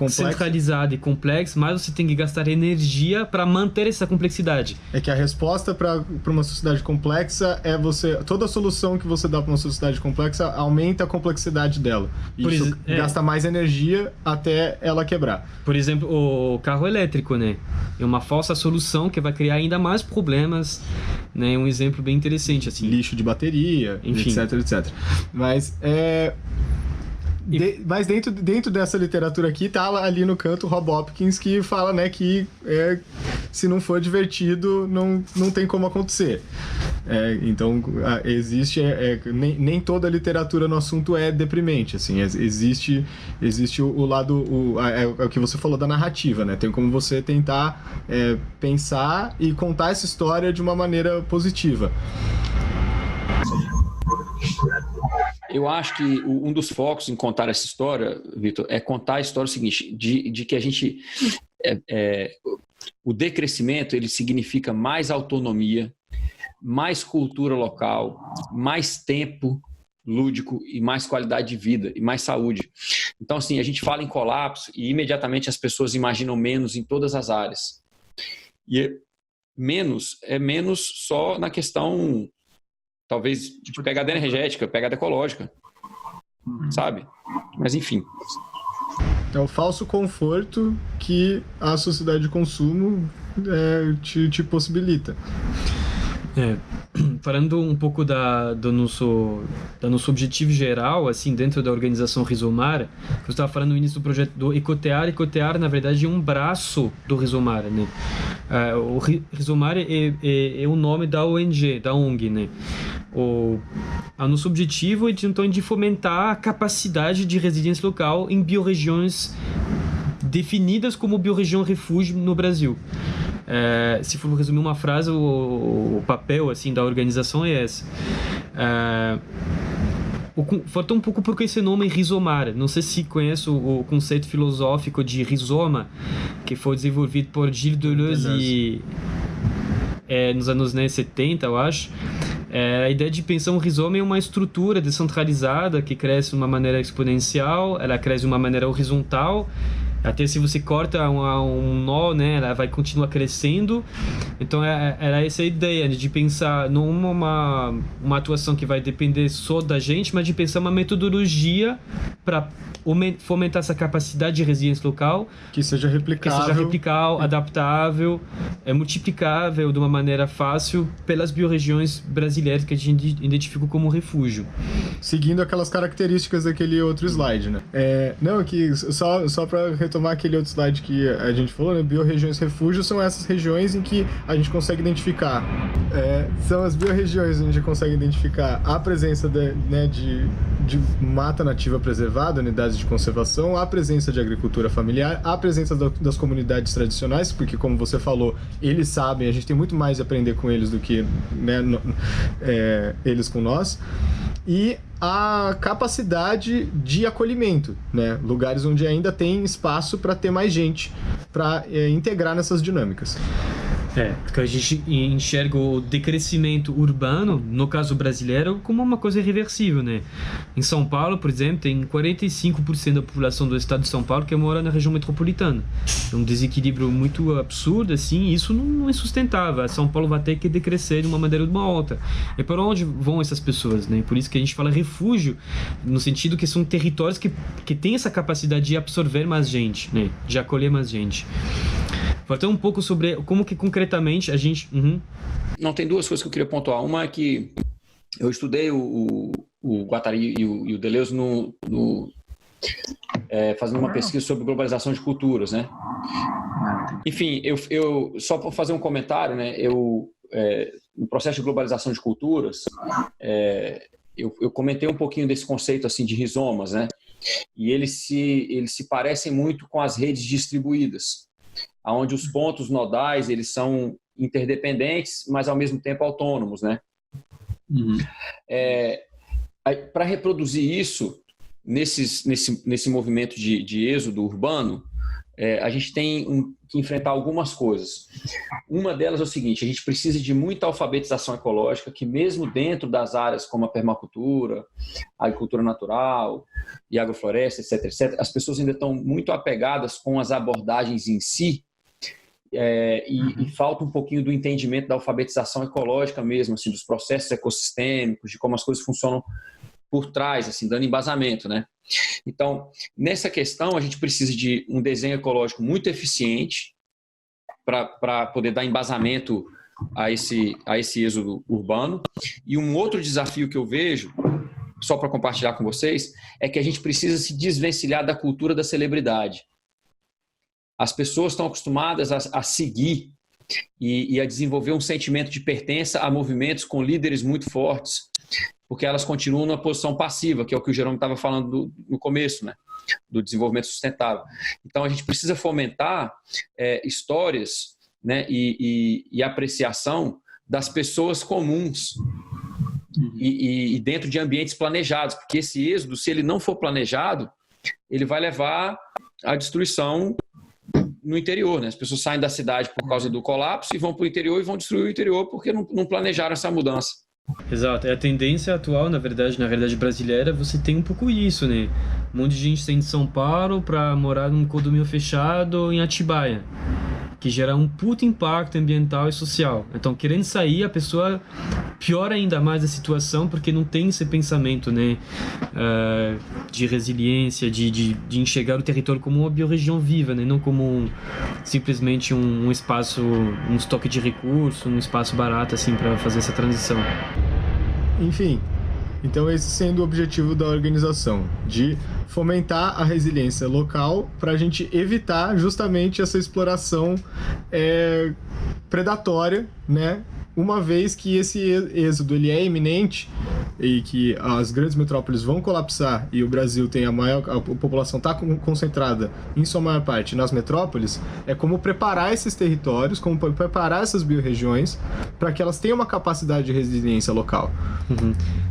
centralizada e complexa, mais você tem que gastar energia para manter essa complexidade. É que a resposta para uma sociedade complexa é toda solução que você dá para uma sociedade complexa aumenta a complexidade dela. Isso gasta mais energia até ela quebrar. Por exemplo, o carro elétrico, né? É uma falsa solução que vai criar ainda mais problemas, né? Um exemplo bem interessante, assim. Lixo de bateria, enfim, etc. Mas mas dentro dessa literatura aqui tá ali no canto o Rob Hopkins, que fala, né, que se não for divertido não tem como acontecer. Então existe nem toda a literatura no assunto é deprimente, assim. Existe o lado o que você falou da narrativa, né? Tem como você tentar pensar e contar essa história de uma maneira positiva. Eu acho que um dos focos em contar essa história, Vitor, é contar a história seguinte, de que a gente... o decrescimento, ele significa mais autonomia, mais cultura local, mais tempo lúdico e mais qualidade de vida e mais saúde. Então, assim, a gente fala em colapso e imediatamente as pessoas imaginam menos em todas as áreas. E menos só na questão... talvez de pegada energética, pegada ecológica, sabe? Mas enfim. É o falso conforto que a sociedade de consumo te possibilita. Falando um pouco do nosso objetivo geral, assim, dentro da organização Rizomar, você estava falando no início do projeto do Ecotear. Ecotear, na verdade, é um braço do Rizomar, né? O Rizomar é o nome da ONG, da ONG, né? O nosso objetivo é, então, de fomentar a capacidade de residência local em biorregiões definidas como biorregião refúgio no Brasil. Se for resumir uma frase, o papel, assim, da organização é esse. Falta um pouco porque esse nome é rizomar. Não sei se conhece o conceito filosófico de rizoma, que foi desenvolvido por Gilles Deleuze nos anos 70, eu acho. A ideia de pensar um rizoma é uma estrutura descentralizada que cresce de uma maneira exponencial, ela cresce de uma maneira horizontal. Até se você corta um nó, né, ela vai continuar crescendo. Então era essa a ideia de pensar não uma atuação que vai depender só da gente, mas de pensar uma metodologia para fomentar essa capacidade de resiliência local, que seja replicável, adaptável, multiplicável de uma maneira fácil pelas biorregiões brasileiras que a gente identifica como refúgio. Seguindo aquelas características daquele outro slide, né? Não, que só para retomar aquele outro slide que a gente falou, né? Biorregiões refúgio são essas regiões em que a gente consegue identificar. São as biorregiões onde a gente consegue identificar a presença de mata nativa preservada, unidades de conservação, a presença de agricultura familiar, a presença das comunidades tradicionais, porque, como você falou, eles sabem, a gente tem muito mais a aprender com eles do que, né, eles com nós, e a capacidade de acolhimento, né? Lugares onde ainda tem espaço para ter mais gente, para integrar nessas dinâmicas. Porque a gente enxerga o decrescimento urbano, no caso brasileiro, como uma coisa irreversível, né? Em São Paulo, por exemplo, tem 45% da população do estado de São Paulo que mora na região metropolitana. É um desequilíbrio muito absurdo, assim, e isso não é sustentável. São Paulo vai ter que decrescer de uma maneira ou de uma outra. E para onde vão essas pessoas, né? Por isso que a gente fala refúgio, no sentido que são territórios que têm essa capacidade de absorver mais gente, né? De acolher mais gente. Falando um pouco sobre como que concretamente a gente... Não, tem duas coisas que eu queria pontuar. Uma é que eu estudei o Guattari e o Deleuze fazendo uma pesquisa sobre globalização de culturas, né? Enfim, eu só para fazer um comentário, né? No processo de globalização de culturas, eu comentei um pouquinho desse conceito assim de rizomas, né? e eles se parecem muito com as redes distribuídas, onde os pontos nodais eles são interdependentes, mas ao mesmo tempo autônomos, né? Para reproduzir isso nesse movimento de êxodo urbano, a gente tem que enfrentar algumas coisas. Uma delas é o seguinte: a gente precisa de muita alfabetização ecológica, que mesmo dentro das áreas como a permacultura, a agricultura natural e agrofloresta, etc., as pessoas ainda estão muito apegadas com as abordagens em si, e falta um pouquinho do entendimento da alfabetização ecológica mesmo, assim, dos processos ecossistêmicos, de como as coisas funcionam por trás, assim, dando embasamento, né? Então, nessa questão, a gente precisa de um desenho ecológico muito eficiente para poder dar embasamento a esse êxodo urbano. E um outro desafio que eu vejo, só para compartilhar com vocês, é que a gente precisa se desvencilhar da cultura da celebridade. As pessoas estão acostumadas a seguir e a desenvolver um sentimento de pertença a movimentos com líderes muito fortes, porque elas continuam numa posição passiva, que é o que o Jerônimo estava falando no começo, né? Do desenvolvimento sustentável. Então, a gente precisa fomentar histórias, né? e apreciação das pessoas comuns e dentro de ambientes planejados, porque esse êxodo, se ele não for planejado, ele vai levar à destruição no interior, né? As pessoas saem da cidade por causa do colapso e vão para o interior e vão destruir o interior porque não planejaram essa mudança. Exato, a tendência atual, na realidade brasileira, você tem um pouco isso, né? Um monte de gente saindo de São Paulo para morar num condomínio fechado em Atibaia, que gera um puto impacto ambiental e social. Então, querendo sair, a pessoa piora ainda mais a situação, porque não tem esse pensamento, né, de resiliência, de enxergar o território como uma biorregião viva, né, não como simplesmente um espaço, um estoque de recursos, um espaço barato assim para fazer essa transição. Enfim, então esse sendo o objetivo da organização, de fomentar a resiliência local para a gente evitar justamente essa exploração predatória, né? Uma vez que esse êxodo ele é iminente e que as grandes metrópoles vão colapsar e o Brasil tem a população está concentrada em sua maior parte nas metrópoles, é como preparar esses territórios, como preparar essas biorregiões para que elas tenham uma capacidade de resiliência local.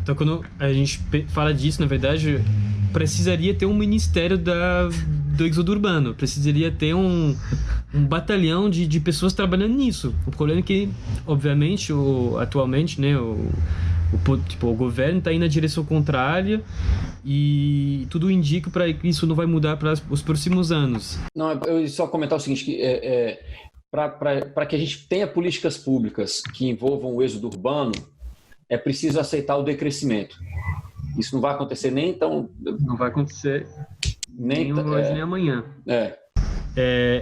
Então, quando a gente fala disso, na verdade, precisaria ter um ministério do êxodo urbano, precisaria ter um batalhão de pessoas trabalhando nisso. O problema é que, obviamente, atualmente, né, o governo está indo na direção contrária e tudo indica para que isso não vai mudar para os próximos anos. Não, eu só comentar o seguinte, que para que a gente tenha políticas públicas que envolvam o êxodo urbano, é preciso aceitar o decrescimento. Isso não vai acontecer nem tão... Não vai acontecer nem hoje nem amanhã.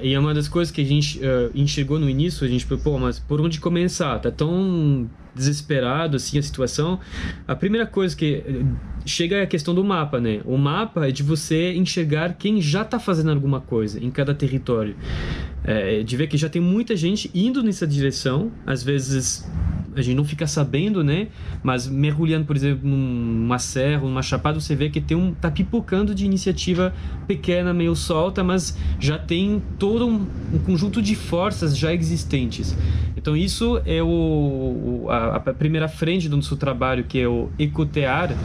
E é uma das coisas que a gente enxergou no início, a gente falou, mas por onde começar? Tá tão desesperado assim a situação. A primeira coisa que chega é a questão do mapa, né? O mapa é de você enxergar quem já está fazendo alguma coisa em cada território. De ver que já tem muita gente indo nessa direção, às vezes a gente não fica sabendo, né? Mas mergulhando, por exemplo, numa serra, numa chapada, você vê que tá pipocando de iniciativa pequena, meio solta, mas já tem todo um conjunto de forças já existentes. Então isso é a primeira frente do nosso trabalho, que é o ecotear,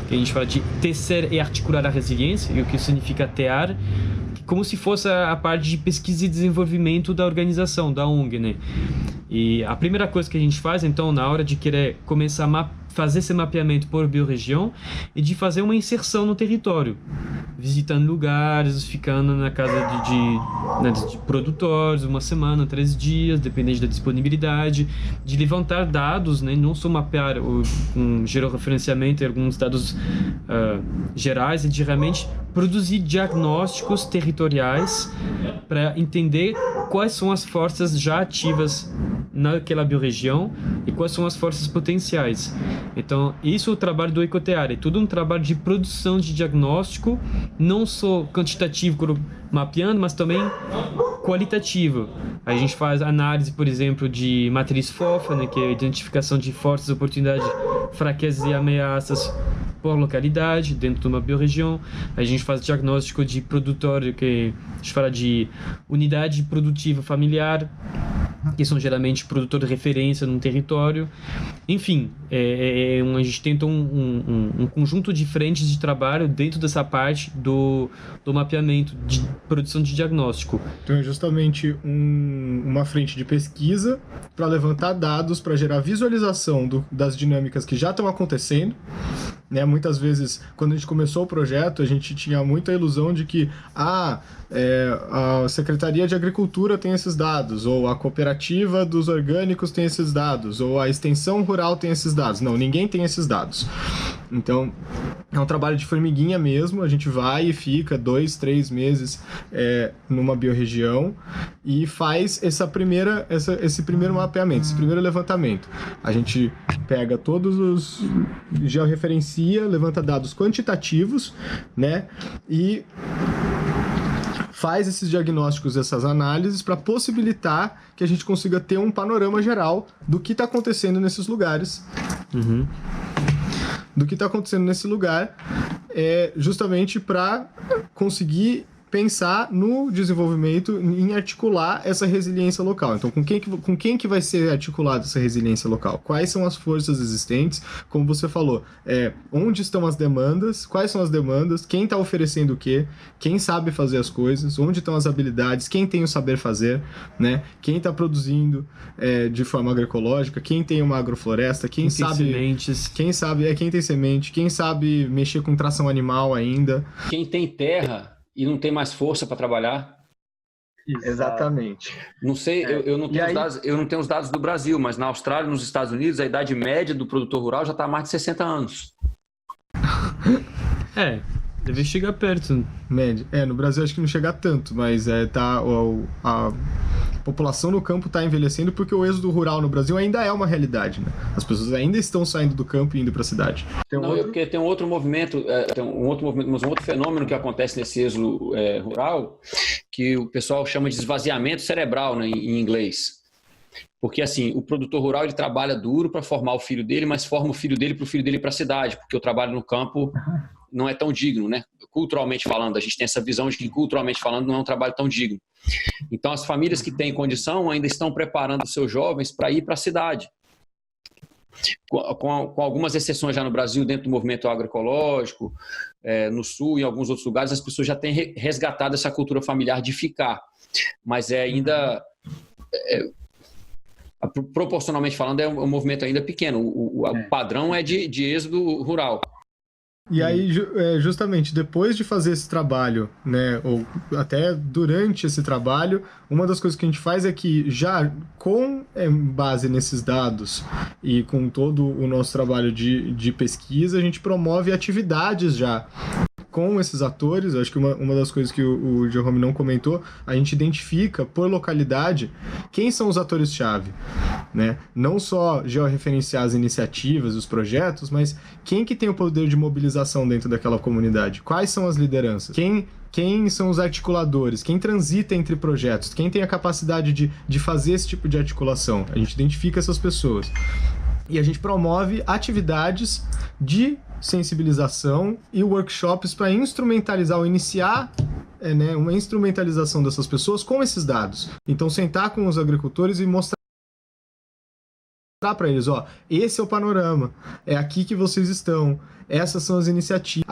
que a gente fala de tecer e articular a resiliência, e o que significa tear, como se fosse a parte de pesquisa e desenvolvimento da organização, da ONG, né? E a primeira coisa que a gente faz, então, na hora de querer começar a fazer esse mapeamento por biorregião, é de fazer uma inserção no território, visitando lugares, ficando na casa de produtores, uma semana, 3 dias, dependendo da disponibilidade, de levantar dados, né? Não só mapear georreferenciamento e alguns dados gerais, e de realmente produzir diagnósticos territoriais para entender quais são as forças já ativas naquela biorregião e quais são as forças potenciais. Então, isso é o trabalho do ecotear, é tudo um trabalho de produção de diagnóstico, não só quantitativo, mapeando, mas também qualitativo. A gente faz análise, por exemplo, de matriz FOFA, né, que é a identificação de forças, oportunidades, fraquezas e ameaças por localidade, dentro de uma biorregião. A gente faz diagnóstico de produtor, que a gente fala de unidade produtiva familiar, que são geralmente produtor de referência num território. Enfim, a gente tenta um conjunto de frentes de trabalho dentro dessa parte do mapeamento, de produção de diagnóstico. Então é justamente uma frente de pesquisa para levantar dados, para gerar visualização das dinâmicas que já estão acontecendo. Né? Muitas vezes, quando a gente começou o projeto, a gente tinha muita ilusão de que a Secretaria de Agricultura tem esses dados, ou a Cooperativa dos Orgânicos tem esses dados, ou a Extensão Rural tem esses dados. Não, ninguém tem esses dados. Então, é um trabalho de formiguinha mesmo, a gente vai e fica 2, 3 meses numa biorregião e faz esse primeiro mapeamento, esse primeiro levantamento. A gente pega todos os... georreferencia, levanta dados quantitativos, né? E faz esses diagnósticos, essas análises, para possibilitar que a gente consiga ter um panorama geral do que está acontecendo nesses lugares. Uhum. Do que está acontecendo nesse lugar, justamente para conseguir pensar no desenvolvimento, em articular essa resiliência local. Então, com quem que vai ser articulada essa resiliência local? Quais são as forças existentes? Como você falou, onde estão as demandas? Quais são as demandas? Quem está oferecendo o quê? Quem sabe fazer as coisas? Onde estão as habilidades? Quem tem o saber fazer? Né? Quem está produzindo de forma agroecológica? Quem tem uma agrofloresta? Quem sabe sementes? Quem tem semente? Quem sabe mexer com tração animal ainda? Quem tem terra e não tem mais força para trabalhar. Exatamente. Não sei, eu não tenho os dados do Brasil, mas na Austrália e nos Estados Unidos a idade média do produtor rural já está há mais de 60 anos. Deve chegar perto. Média. No Brasil acho que não chega tanto, mas a população no campo está envelhecendo porque o êxodo rural no Brasil ainda é uma realidade, né? As pessoas ainda estão saindo do campo e indo para a cidade. Porque tem um outro movimento, mas um outro fenômeno que acontece nesse êxodo rural, que o pessoal chama de esvaziamento cerebral, né, em inglês. Porque assim, o produtor rural ele trabalha duro para formar o filho dele, mas forma o filho dele para o filho dele ir para a cidade, porque o trabalho no campo não é tão digno, né? Culturalmente falando, a gente tem essa visão de que culturalmente falando não é um trabalho tão digno. Então as famílias que têm condição ainda estão preparando os seus jovens para ir para a cidade. Com algumas exceções já no Brasil, dentro do movimento agroecológico, no Sul e em alguns outros lugares, as pessoas já têm resgatado essa cultura familiar de ficar. Mas ainda... proporcionalmente falando, é um movimento ainda pequeno. O padrão é de êxodo rural. E aí, justamente, depois de fazer esse trabalho, né, ou até durante esse trabalho, uma das coisas que a gente faz é que já com base nesses dados e com todo o nosso trabalho de pesquisa, a gente promove atividades já com esses atores. Eu acho que uma das coisas que o Jerome não comentou, a gente identifica por localidade quem são os atores-chave, né? Não só georreferenciar as iniciativas, os projetos, mas quem que tem o poder de mobilização dentro daquela comunidade? Quais são as lideranças? Quem são os articuladores? Quem transita entre projetos? Quem tem a capacidade de fazer esse tipo de articulação? A gente identifica essas pessoas. E a gente promove atividades de sensibilização e workshops para instrumentalizar ou iniciar uma instrumentalização dessas pessoas com esses dados. Então, sentar com os agricultores e mostrar para eles, esse é o panorama, é aqui que vocês estão, essas são as iniciativas,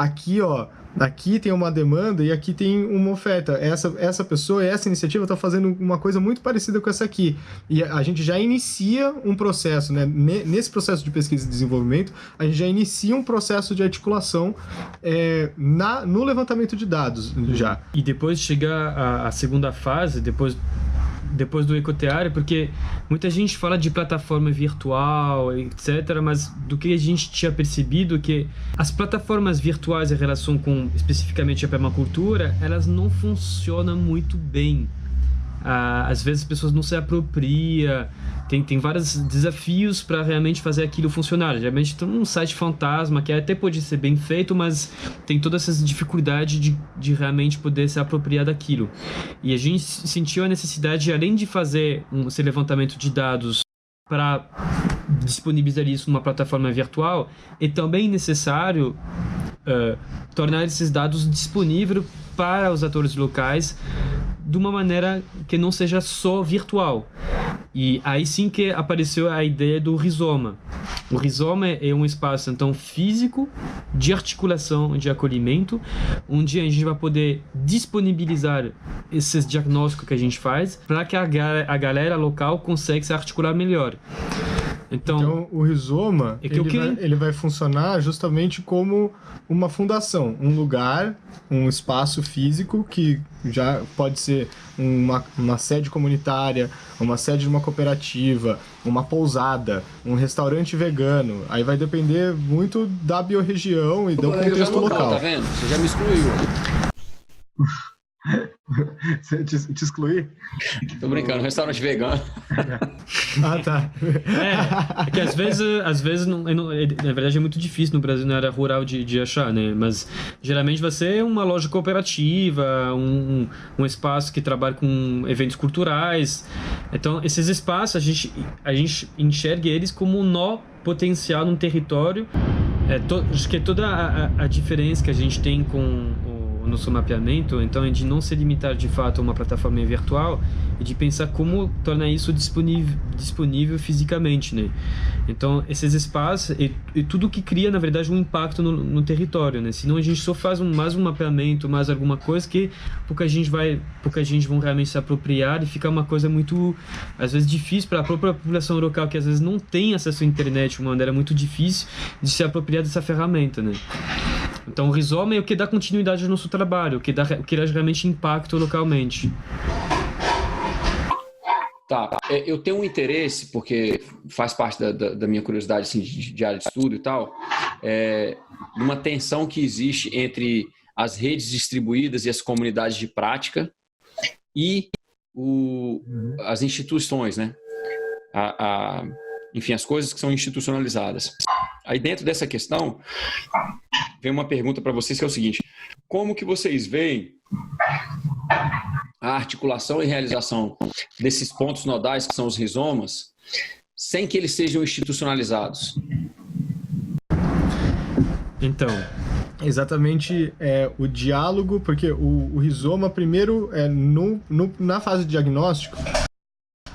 aqui tem uma demanda e aqui tem uma oferta, essa pessoa, essa iniciativa está fazendo uma coisa muito parecida com essa aqui, e a gente já inicia um processo, né? Nesse processo de pesquisa e desenvolvimento, a gente já inicia um processo de articulação no levantamento de dados já. E depois chegar a segunda fase, depois do ecoteário, porque muita gente fala de plataforma virtual, etc., mas do que a gente tinha percebido que as plataformas virtuais em relação com especificamente a permacultura, elas não funcionam muito bem. Às vezes as pessoas não se apropriam, tem vários desafios para realmente fazer aquilo funcionar. Geralmente tem um site fantasma que até pode ser bem feito, mas tem todas essas dificuldades de realmente poder se apropriar daquilo. E a gente sentiu a necessidade, além de fazer esse levantamento de dados para disponibilizar isso numa plataforma virtual, é também necessário tornar esses dados disponíveis para os atores locais de uma maneira que não seja só virtual. E aí sim que apareceu a ideia do Rizoma. O Rizoma é um espaço, então, físico, de articulação, de acolhimento, onde a gente vai poder disponibilizar esses diagnósticos que a gente faz para que a galera local consiga se articular melhor. Então o Rizoma, ele vai funcionar justamente como uma fundação, um lugar, um espaço físico que já pode ser uma sede comunitária, uma sede de uma cooperativa, uma pousada, um restaurante vegano. Aí vai depender muito da biorregião e do contexto local. Tá vendo? Você já me excluiu. Te excluir? Tô brincando, restaurante vegano. Ah, tá. É que às vezes não, na verdade é muito difícil no Brasil, na área rural de achar, né? Mas geralmente vai ser uma loja cooperativa, um espaço que trabalha com eventos culturais. Então, esses espaços, a gente enxerga eles como um nó potencial num território. Acho que é toda a diferença que a gente tem com o nosso mapeamento, então, é de não se limitar de fato a uma plataforma virtual e de pensar como tornar isso disponível fisicamente, né? Então, esses espaços e tudo que cria, na verdade, um impacto no território, né? Senão a gente só faz mais um mapeamento, mais alguma coisa que pouca gente vão realmente se apropriar e fica uma coisa muito, às vezes, difícil para a própria população local, que às vezes não tem acesso à internet de uma maneira muito difícil de se apropriar dessa ferramenta, né? Então, o Rizoma é o que dá continuidade ao nosso trabalho, o que dá realmente impacto localmente. Tá, eu tenho um interesse, porque faz parte da minha curiosidade assim, de área de estudo e tal, uma tensão que existe entre as redes distribuídas e as comunidades de prática e as instituições, né? Enfim, as coisas que são institucionalizadas. Aí dentro dessa questão, vem uma pergunta para vocês que é o seguinte: como que vocês veem a articulação e realização desses pontos nodais, que são os rizomas, sem que eles sejam institucionalizados? Então, exatamente o diálogo, porque o rizoma, primeiro, na fase de diagnóstico,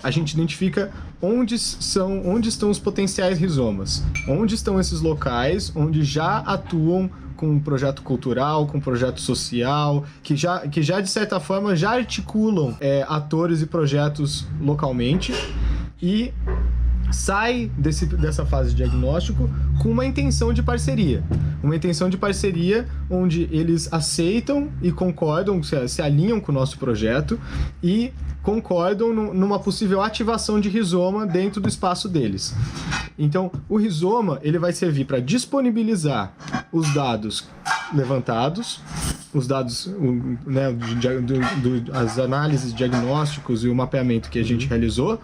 a gente identifica onde estão os potenciais rizomas, onde estão esses locais onde já atuam com um projeto cultural, com um projeto social, que já de certa forma já articulam atores e projetos localmente, e sai dessa fase de diagnóstico com uma intenção de parceria. Uma intenção de parceria onde eles aceitam e concordam, se alinham com o nosso projeto e concordam numa possível ativação de rizoma dentro do espaço deles. Então, o rizoma ele vai servir para disponibilizar os dados levantados, os dados, né, as análises, diagnósticos e o mapeamento que a gente realizou,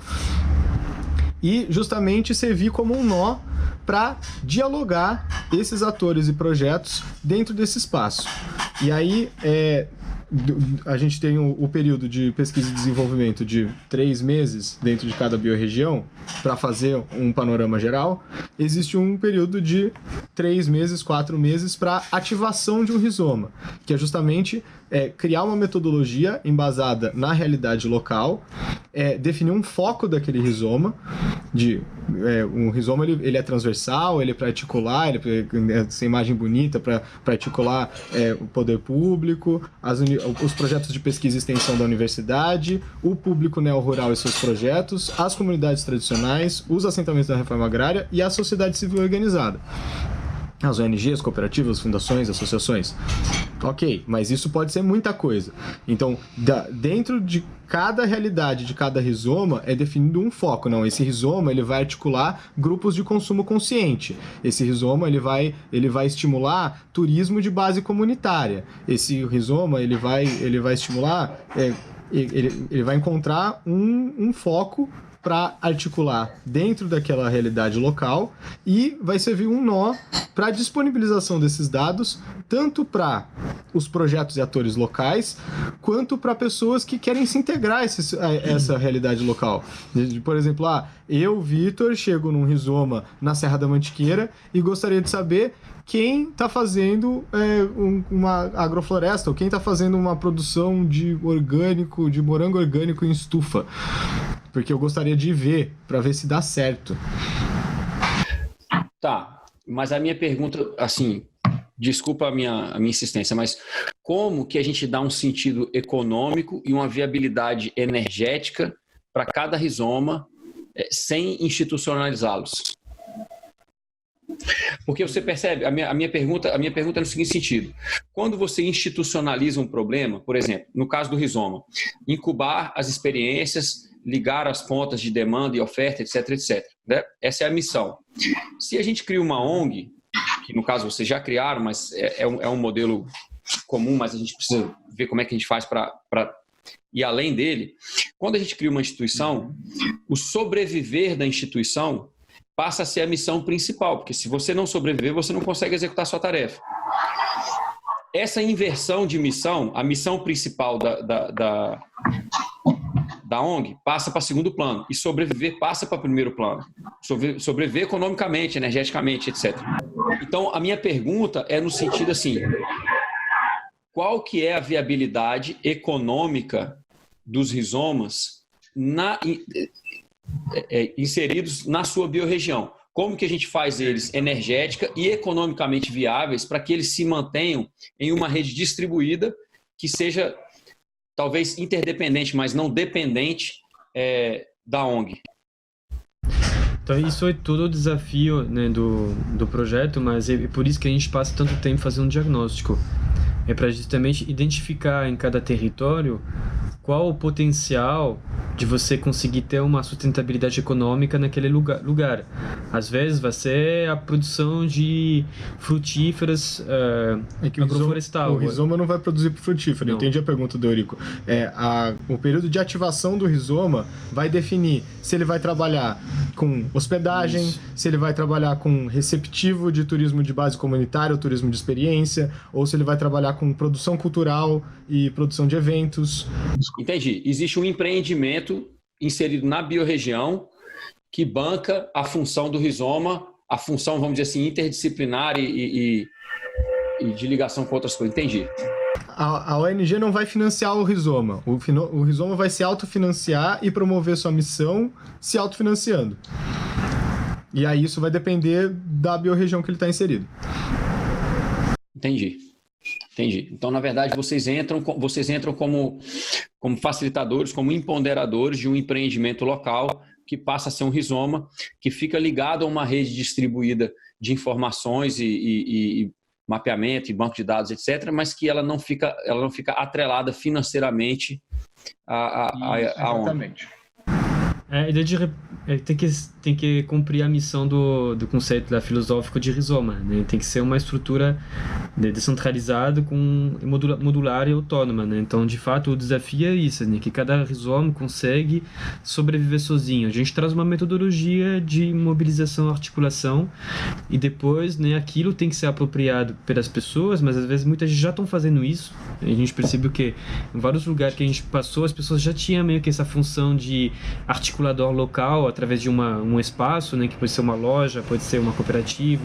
e justamente servir como um nó para dialogar esses atores e projetos dentro desse espaço. E aí, a gente tem o período de pesquisa e desenvolvimento de 3 meses dentro de cada biorregião para fazer um panorama geral. Existe um período de 3 meses, 4 meses para ativação de um rizoma, que é justamente criar uma metodologia embasada na realidade local, definir um foco daquele rizoma. Um rizoma ele é transversal, ele é para articular, ele é essa imagem bonita para articular o poder público, os projetos de pesquisa e extensão da universidade, o público neo-rural e seus projetos, as comunidades tradicionais, os assentamentos da reforma agrária e a sociedade civil organizada. As ONGs, cooperativas, fundações, associações. Ok, mas isso pode ser muita coisa. Então, dentro de cada realidade, de cada rizoma, é definido um foco. Não, esse rizoma ele vai articular grupos de consumo consciente. Esse rizoma ele vai estimular turismo de base comunitária. Esse rizoma ele vai estimular, ele vai encontrar um foco para articular dentro daquela realidade local e vai servir um nó para a disponibilização desses dados, tanto para os projetos e atores locais, quanto para pessoas que querem se integrar a essa realidade local. Por exemplo, eu, Vitor, chego num rizoma na Serra da Mantiqueira e gostaria de saber quem está fazendo uma agrofloresta, ou quem está fazendo uma produção de morango orgânico em estufa. Porque eu gostaria de ver, para ver se dá certo. Tá, mas a minha pergunta, assim, desculpa a minha insistência, mas como que a gente dá um sentido econômico e uma viabilidade energética para cada rizoma sem institucionalizá-los? Porque você percebe, a minha pergunta é no seguinte sentido: quando você institucionaliza um problema, por exemplo, no caso do rizoma, incubar as experiências, ligar as pontas de demanda e oferta, etc, etc, né? Essa é a missão. Se a gente cria uma ONG, que no caso vocês já criaram, mas é um modelo comum, mas a gente precisa ver como é que a gente faz para ir além dele. Quando a gente cria uma instituição, o sobreviver da instituição passa a ser a missão principal, porque se você não sobreviver, você não consegue executar a sua tarefa. Essa inversão de missão, a missão principal da ONG passa para segundo plano e sobreviver passa para primeiro plano. Sobreviver economicamente, energeticamente, etc. Então, a minha pergunta é no sentido assim: qual que é a viabilidade econômica dos rizomas inseridos na sua biorregião? Como que a gente faz eles energética e economicamente viáveis para que eles se mantenham em uma rede distribuída que seja talvez interdependente, mas não dependente da ONG? Então, isso é todo o desafio, né, do projeto, mas é por isso que a gente passa tanto tempo fazendo um diagnóstico. É para justamente identificar em cada território qual o potencial de você conseguir ter uma sustentabilidade econômica naquele lugar. Às vezes vai ser a produção de frutíferas agroflorestal. O rizoma não vai produzir frutífero. Não. Entendi a pergunta do Eurico. O período de ativação do rizoma vai definir se ele vai trabalhar com hospedagem, isso, se ele vai trabalhar com receptivo de turismo de base comunitária, ou turismo de experiência, ou se ele vai trabalhar com produção cultural e produção de eventos. Entendi. Existe um empreendimento inserido na biorregião que banca a função do rizoma, a função, vamos dizer assim, interdisciplinar e de ligação com outras coisas. Entendi. A ONG não vai financiar o rizoma. O rizoma vai se autofinanciar e promover sua missão se autofinanciando. E aí isso vai depender da biorregião que ele está inserido. Entendi. Então, na verdade, vocês entram como facilitadores, como empoderadores de um empreendimento local que passa a ser um rizoma, que fica ligado a uma rede distribuída de informações e mapeamento e banco de dados, etc., mas que ela não fica atrelada financeiramente a ONG. Exatamente. Tem que cumprir a missão do conceito filosófico de rizoma, né? Tem que ser uma estrutura descentralizada, modular e autônoma, né? Então, de fato, o desafio é isso, né? Que cada rizoma consegue sobreviver sozinho. A gente traz uma metodologia de mobilização, articulação, e depois, né, aquilo tem que ser apropriado pelas pessoas, mas às vezes muita gente já estão fazendo isso. A gente percebeu que em vários lugares que a gente passou, as pessoas já tinham meio que essa função de articulador local através de um espaço, né, que pode ser uma loja, pode ser uma cooperativa,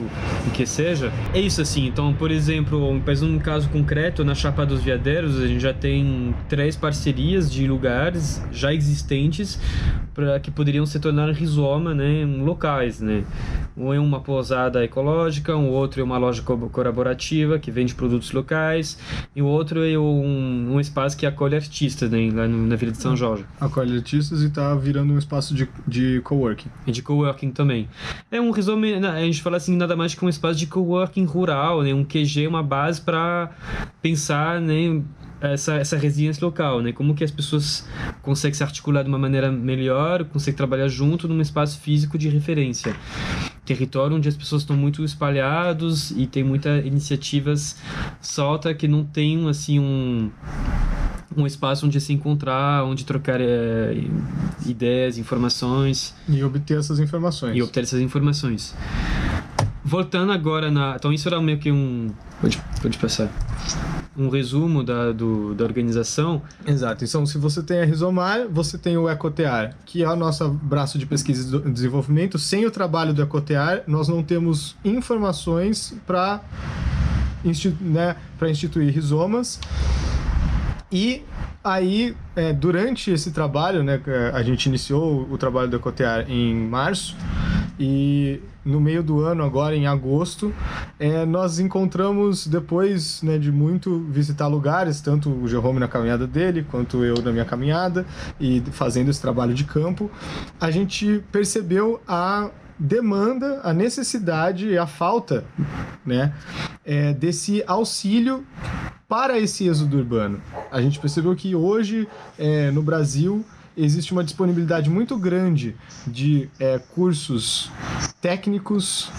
o que seja. É isso assim. Então, por exemplo, um caso concreto, na Chapada dos Veadeiros, a gente já tem 3 parcerias de lugares já existentes para que poderiam se tornar rizoma, né, locais, né. Um é uma pousada ecológica, o outro é uma loja colaborativa que vende produtos locais, e o outro é um espaço que acolhe artistas, né, lá na Vila de São Jorge. Acolhe artistas e está virando um espaço de coworking. E de coworking também. É um resumo, a gente fala assim, nada mais que um espaço de coworking rural, né? Um QG, uma base para pensar, né, essa resiliência local, né? Como que as pessoas conseguem se articular de uma maneira melhor, conseguem trabalhar junto num espaço físico de referência. Território onde as pessoas estão muito espalhados e tem muitas iniciativas soltas que não tem, assim, um espaço onde se encontrar, onde trocar ideias, informações. E obter essas informações. voltando agora então isso era meio que pode passar, um resumo da organização. Exato. Então, se você tem a Rizomar, você tem o Ecotear, que é o nosso braço de pesquisa e desenvolvimento. Sem o trabalho do Ecotear, nós não temos informações para instituir rizomas. E aí, durante esse trabalho, né, a gente iniciou o trabalho do Ecotear em março, e no meio do ano, agora em agosto, nós encontramos, depois, né, de muito visitar lugares, tanto o Jerome na caminhada dele, quanto eu na minha caminhada, e fazendo esse trabalho de campo, a gente percebeu a demanda, a necessidade e a falta, né, desse auxílio para esse êxodo urbano. A gente percebeu que hoje, no Brasil, existe uma disponibilidade muito grande de cursos técnicos,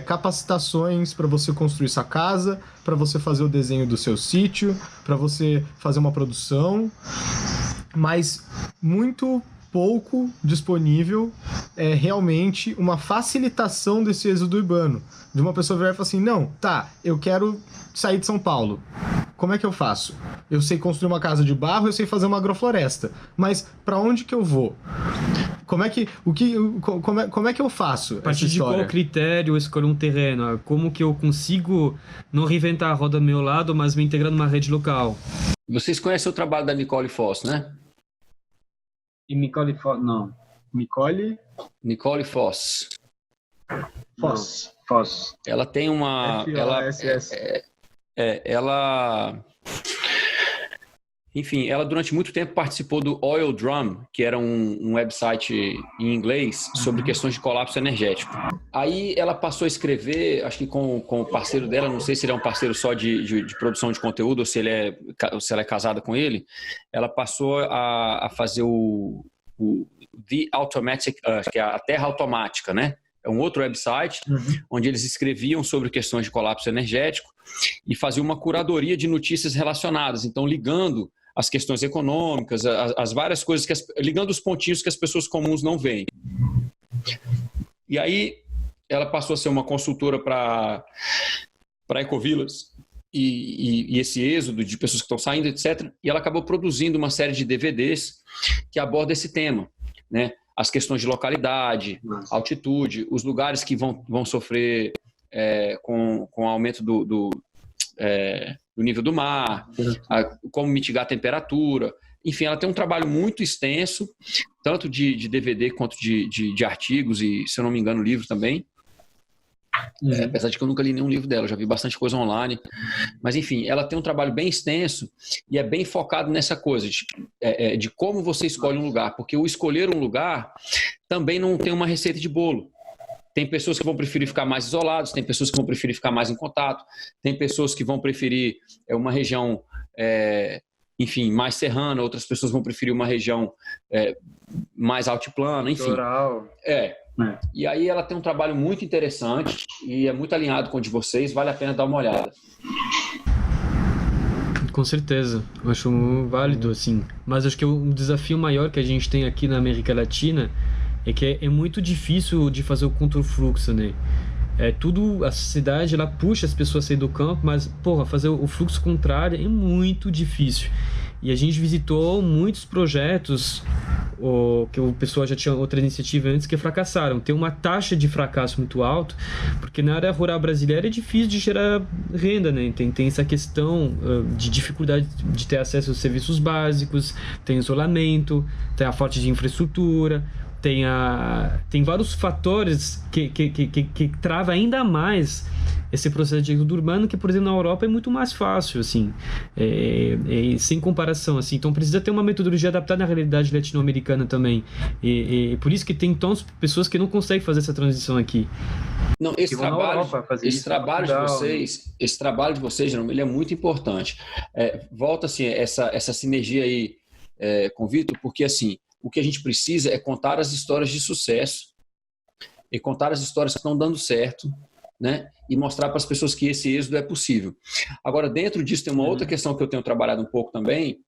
capacitações para você construir sua casa, para você fazer o desenho do seu sítio, para você fazer uma produção, mas muito pouco disponível realmente uma facilitação desse êxodo urbano. De uma pessoa virar e falar assim, não, tá, eu quero sair de São Paulo. Como é que eu faço? Eu sei construir uma casa de barro, eu sei fazer uma agrofloresta, mas para onde que eu vou? Como é que eu faço? A partir de qual critério eu escolho um terreno? Como que eu consigo não reinventar a roda ao meu lado, mas me integrar numa rede local? Vocês conhecem o trabalho da Nicole Foss, né? E Nicole Foss, não. Nicole Foss. Foss. Ela tem uma... Ela durante muito tempo participou do Oil Drum, que era um website em inglês sobre questões de colapso energético. Aí ela passou a escrever, acho que com o parceiro dela, não sei se ele é um parceiro só de produção de conteúdo ou se ela é casada com ele, ela passou a fazer o The Automatic, que é a Terra Automática, né? É um outro website onde eles escreviam sobre questões de colapso energético e faziam uma curadoria de notícias relacionadas, então ligando as questões econômicas, as várias coisas, ligando os pontinhos que as pessoas comuns não veem. E aí ela passou a ser uma consultora para Ecovilas e esse êxodo de pessoas que estão saindo, etc. E ela acabou produzindo uma série de DVDs que aborda esse tema, né? As questões de localidade, altitude, os lugares que vão sofrer com o aumento do nível do mar, como mitigar a temperatura. Enfim, ela tem um trabalho muito extenso, tanto de DVD quanto de artigos e, se eu não me engano, livro também. Apesar de que eu nunca li nenhum livro dela, eu já vi bastante coisa online. Mas, enfim, ela tem um trabalho bem extenso e é bem focado nessa coisa de como você escolhe um lugar. Porque o escolher um lugar também não tem uma receita de bolo. Tem pessoas que vão preferir ficar mais isolados, tem pessoas que vão preferir ficar mais em contato, tem pessoas que vão preferir uma região, enfim, mais serrana, outras pessoas vão preferir uma região mais altiplana, enfim. Rural. E aí ela tem um trabalho muito interessante e é muito alinhado com o de vocês, vale a pena dar uma olhada. Com certeza, eu acho válido, assim. Mas acho que o desafio maior que a gente tem aqui na América Latina é que é muito difícil de fazer o contrafluxo, né? A sociedade, ela puxa as pessoas a sair do campo, mas, fazer o fluxo contrário é muito difícil. E a gente visitou muitos projetos que o pessoal já tinha outra iniciativa antes que fracassaram. Tem uma taxa de fracasso muito alta, porque na área rural brasileira é difícil de gerar renda, né? Tem essa questão de dificuldade de ter acesso aos serviços básicos, tem isolamento, tem a falta de infraestrutura, tem vários fatores que trava ainda mais esse processo de êxodo urbano, que, por exemplo, na Europa é muito mais fácil, assim, sem comparação, assim. Então precisa ter uma metodologia adaptada à realidade latino-americana também, e por isso que tem tantas pessoas que não conseguem fazer essa transição aqui. Não, esse trabalho de vocês, Jerome, ele é muito importante. Volta assim essa sinergia aí com o Vitor, porque assim, o que a gente precisa é contar as histórias de sucesso e contar as histórias que estão dando certo, né? E mostrar para as pessoas que esse êxodo é possível. Agora, dentro disso, tem uma outra questão que eu tenho trabalhado um pouco também,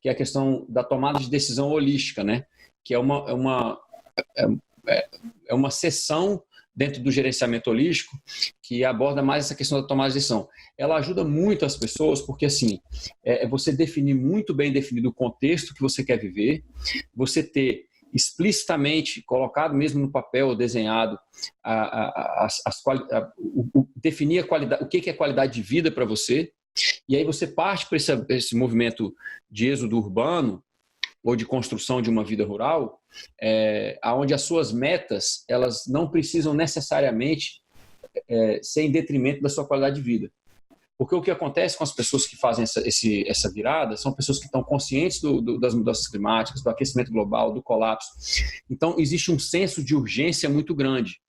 que é a questão da tomada de decisão holística, né? Que é uma seção dentro do gerenciamento holístico, que aborda mais essa questão da tomada de decisão. Ela ajuda muito as pessoas porque, assim, você definir muito bem definido o contexto que você quer viver, você ter explicitamente colocado mesmo no papel, desenhado, definir a qualidade, o que é qualidade de vida para você, e aí você parte para esse movimento de êxodo urbano ou de construção de uma vida rural, onde as suas metas elas não precisam necessariamente ser em detrimento da sua qualidade de vida. Porque o que acontece com as pessoas que fazem essa virada são pessoas que estão conscientes das mudanças climáticas, do aquecimento global, do colapso. Então, existe um senso de urgência muito grande.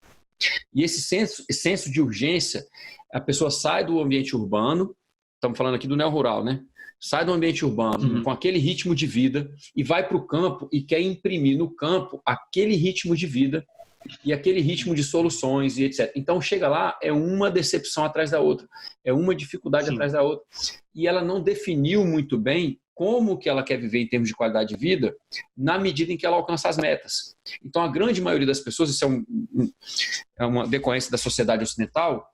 E esse senso de urgência, a pessoa sai do ambiente urbano, estamos falando aqui do neo-rural, né? Sai do ambiente urbano com aquele ritmo de vida e vai para o campo e quer imprimir no campo aquele ritmo de vida e aquele ritmo de soluções e etc. Então, chega lá, é uma decepção atrás da outra, é uma dificuldade atrás da outra. E ela não definiu muito bem como que ela quer viver em termos de qualidade de vida na medida em que ela alcança as metas. Então, a grande maioria das pessoas, isso é uma decorrência da sociedade ocidental,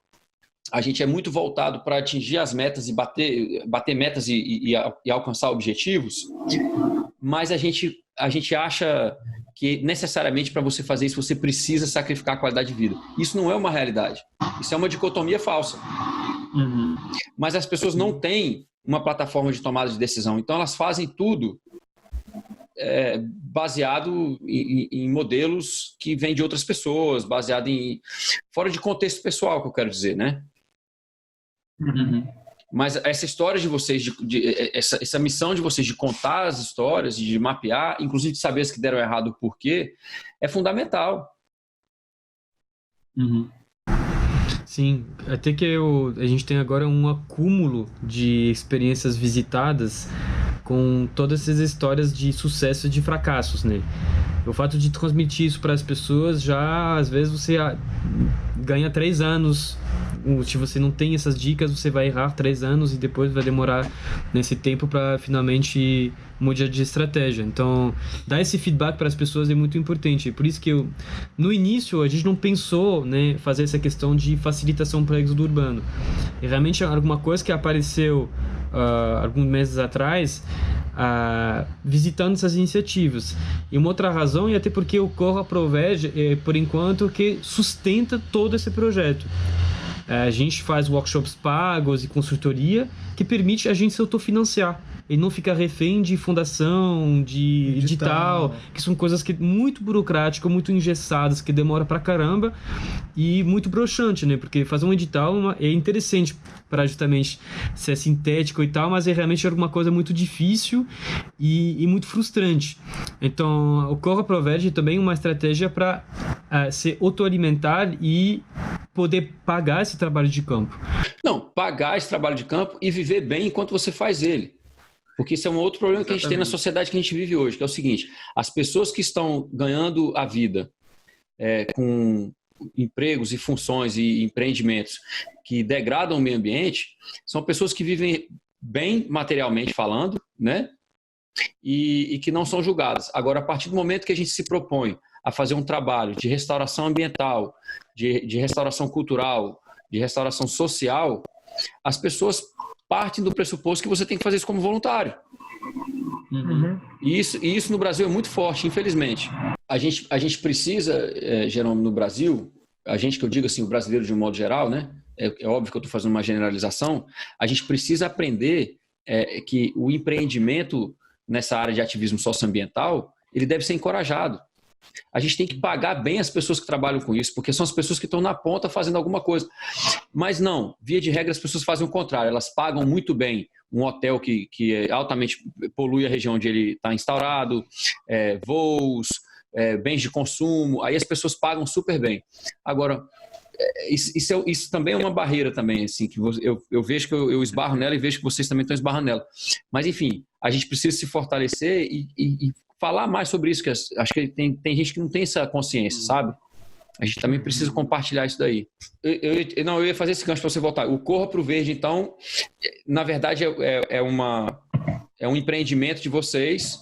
a gente é muito voltado para atingir as metas e bater metas e alcançar objetivos, mas a gente acha que necessariamente para você fazer isso você precisa sacrificar a qualidade de vida. Isso não é uma realidade. Isso é uma dicotomia falsa. Mas as pessoas não têm uma plataforma de tomada de decisão, então elas fazem tudo baseado em modelos que vêm de outras pessoas, baseado fora de contexto pessoal, que eu quero dizer, né? Mas essa história de vocês, essa missão de vocês de contar as histórias, de mapear, inclusive de saber as que deram errado o porquê, é fundamental. Sim, até que a gente tem agora um acúmulo de experiências visitadas com todas essas histórias de sucesso e de fracassos, né? O fato de transmitir isso para as pessoas já, às vezes, você ganha 3 anos. Se você não tem essas dicas, você vai errar 3 anos e depois vai demorar nesse tempo para finalmente mudar de estratégia. Então, dar esse feedback para as pessoas é muito importante. Por isso que no início a gente não pensou, né, fazer essa questão de facilitação para o êxodo urbano. E realmente alguma coisa que apareceu alguns meses atrás, visitando essas iniciativas. E uma outra razão é até porque o Corra Provege, por enquanto, que sustenta todo esse projeto. A gente faz workshops pagos e consultoria que permite a gente se autofinanciar e não ficar refém de fundação, de edital, que são coisas muito burocráticas, muito engessadas, que demora pra caramba e muito broxante, né? Porque fazer um edital é interessante para justamente ser sintético e tal, mas é realmente alguma coisa muito difícil e muito frustrante. Então, o Corra Proverde também é uma estratégia para se autoalimentar e poder pagar esse trabalho de campo. Não, pagar esse trabalho de campo e viver bem enquanto você faz ele. Porque isso é um outro problema que a gente tem na sociedade que a gente vive hoje, que é o seguinte: as pessoas que estão ganhando a vida com empregos e funções e empreendimentos que degradam o meio ambiente são pessoas que vivem bem materialmente falando, né? E que não são julgadas. Agora, a partir do momento que a gente se propõe a fazer um trabalho de restauração ambiental, de restauração cultural, de restauração social, as pessoas partem do pressuposto que você tem que fazer isso como voluntário. E isso no Brasil é muito forte, infelizmente. A gente precisa, Jerônimo, no Brasil, a gente que eu digo assim, o brasileiro de um modo geral, né? É óbvio que eu estou fazendo uma generalização, a gente precisa aprender que o empreendimento nessa área de ativismo socioambiental, ele deve ser encorajado. A gente tem que pagar bem as pessoas que trabalham com isso, porque são as pessoas que estão na ponta fazendo alguma coisa. Mas não, via de regra as pessoas fazem o contrário, elas pagam muito bem um hotel que altamente polui a região onde ele está instaurado, voos, bens de consumo, aí as pessoas pagam super bem. Agora, isso também é uma barreira também, assim, que eu vejo que eu esbarro nela e vejo que vocês também estão esbarrando nela. Mas enfim, a gente precisa se fortalecer e falar mais sobre isso, que acho que tem gente que não tem essa consciência, sabe? A gente também precisa compartilhar isso daí. Eu ia fazer esse gancho para você voltar. O Corra pro Verde, então, na verdade é um empreendimento de vocês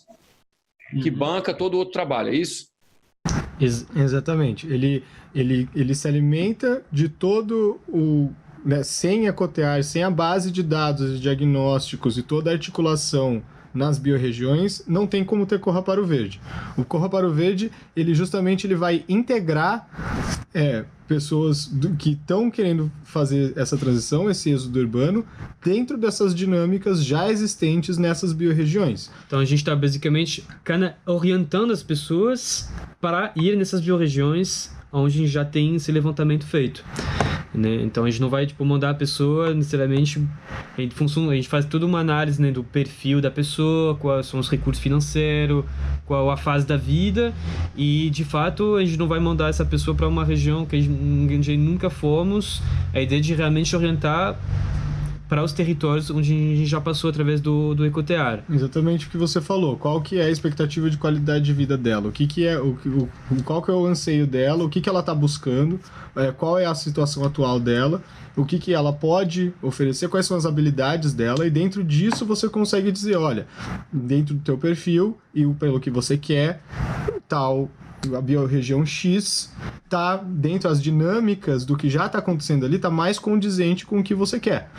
que banca todo o outro trabalho, é isso? Exatamente. Ele se alimenta de todo o... Né, sem ecotear, sem a base de dados, diagnósticos e toda a articulação nas biorregiões, não tem como ter Corra para o Verde. O Corra para o Verde, ele vai integrar pessoas que estão querendo fazer essa transição, esse êxodo urbano, dentro dessas dinâmicas já existentes nessas biorregiões. Então a gente está basicamente orientando as pessoas para ir nessas biorregiões onde a gente já tem esse levantamento feito. Né? Então a gente não vai mandar a pessoa necessariamente, a gente faz toda uma análise, né, do perfil da pessoa, quais são os recursos financeiros, qual a fase da vida, e de fato a gente não vai mandar essa pessoa para uma região que a gente nunca fomos. A ideia de realmente orientar para os territórios onde a gente já passou através do ecotear. Exatamente o que você falou. Qual que é a expectativa de qualidade de vida dela? Qual que é o anseio dela? O que ela está buscando? Qual é a situação atual dela? O que ela pode oferecer? Quais são as habilidades dela? E dentro disso você consegue dizer, olha, dentro do teu perfil e pelo que você quer, tal... a biorregião X está dentro das dinâmicas do que já está acontecendo ali, está mais condizente com o que você quer.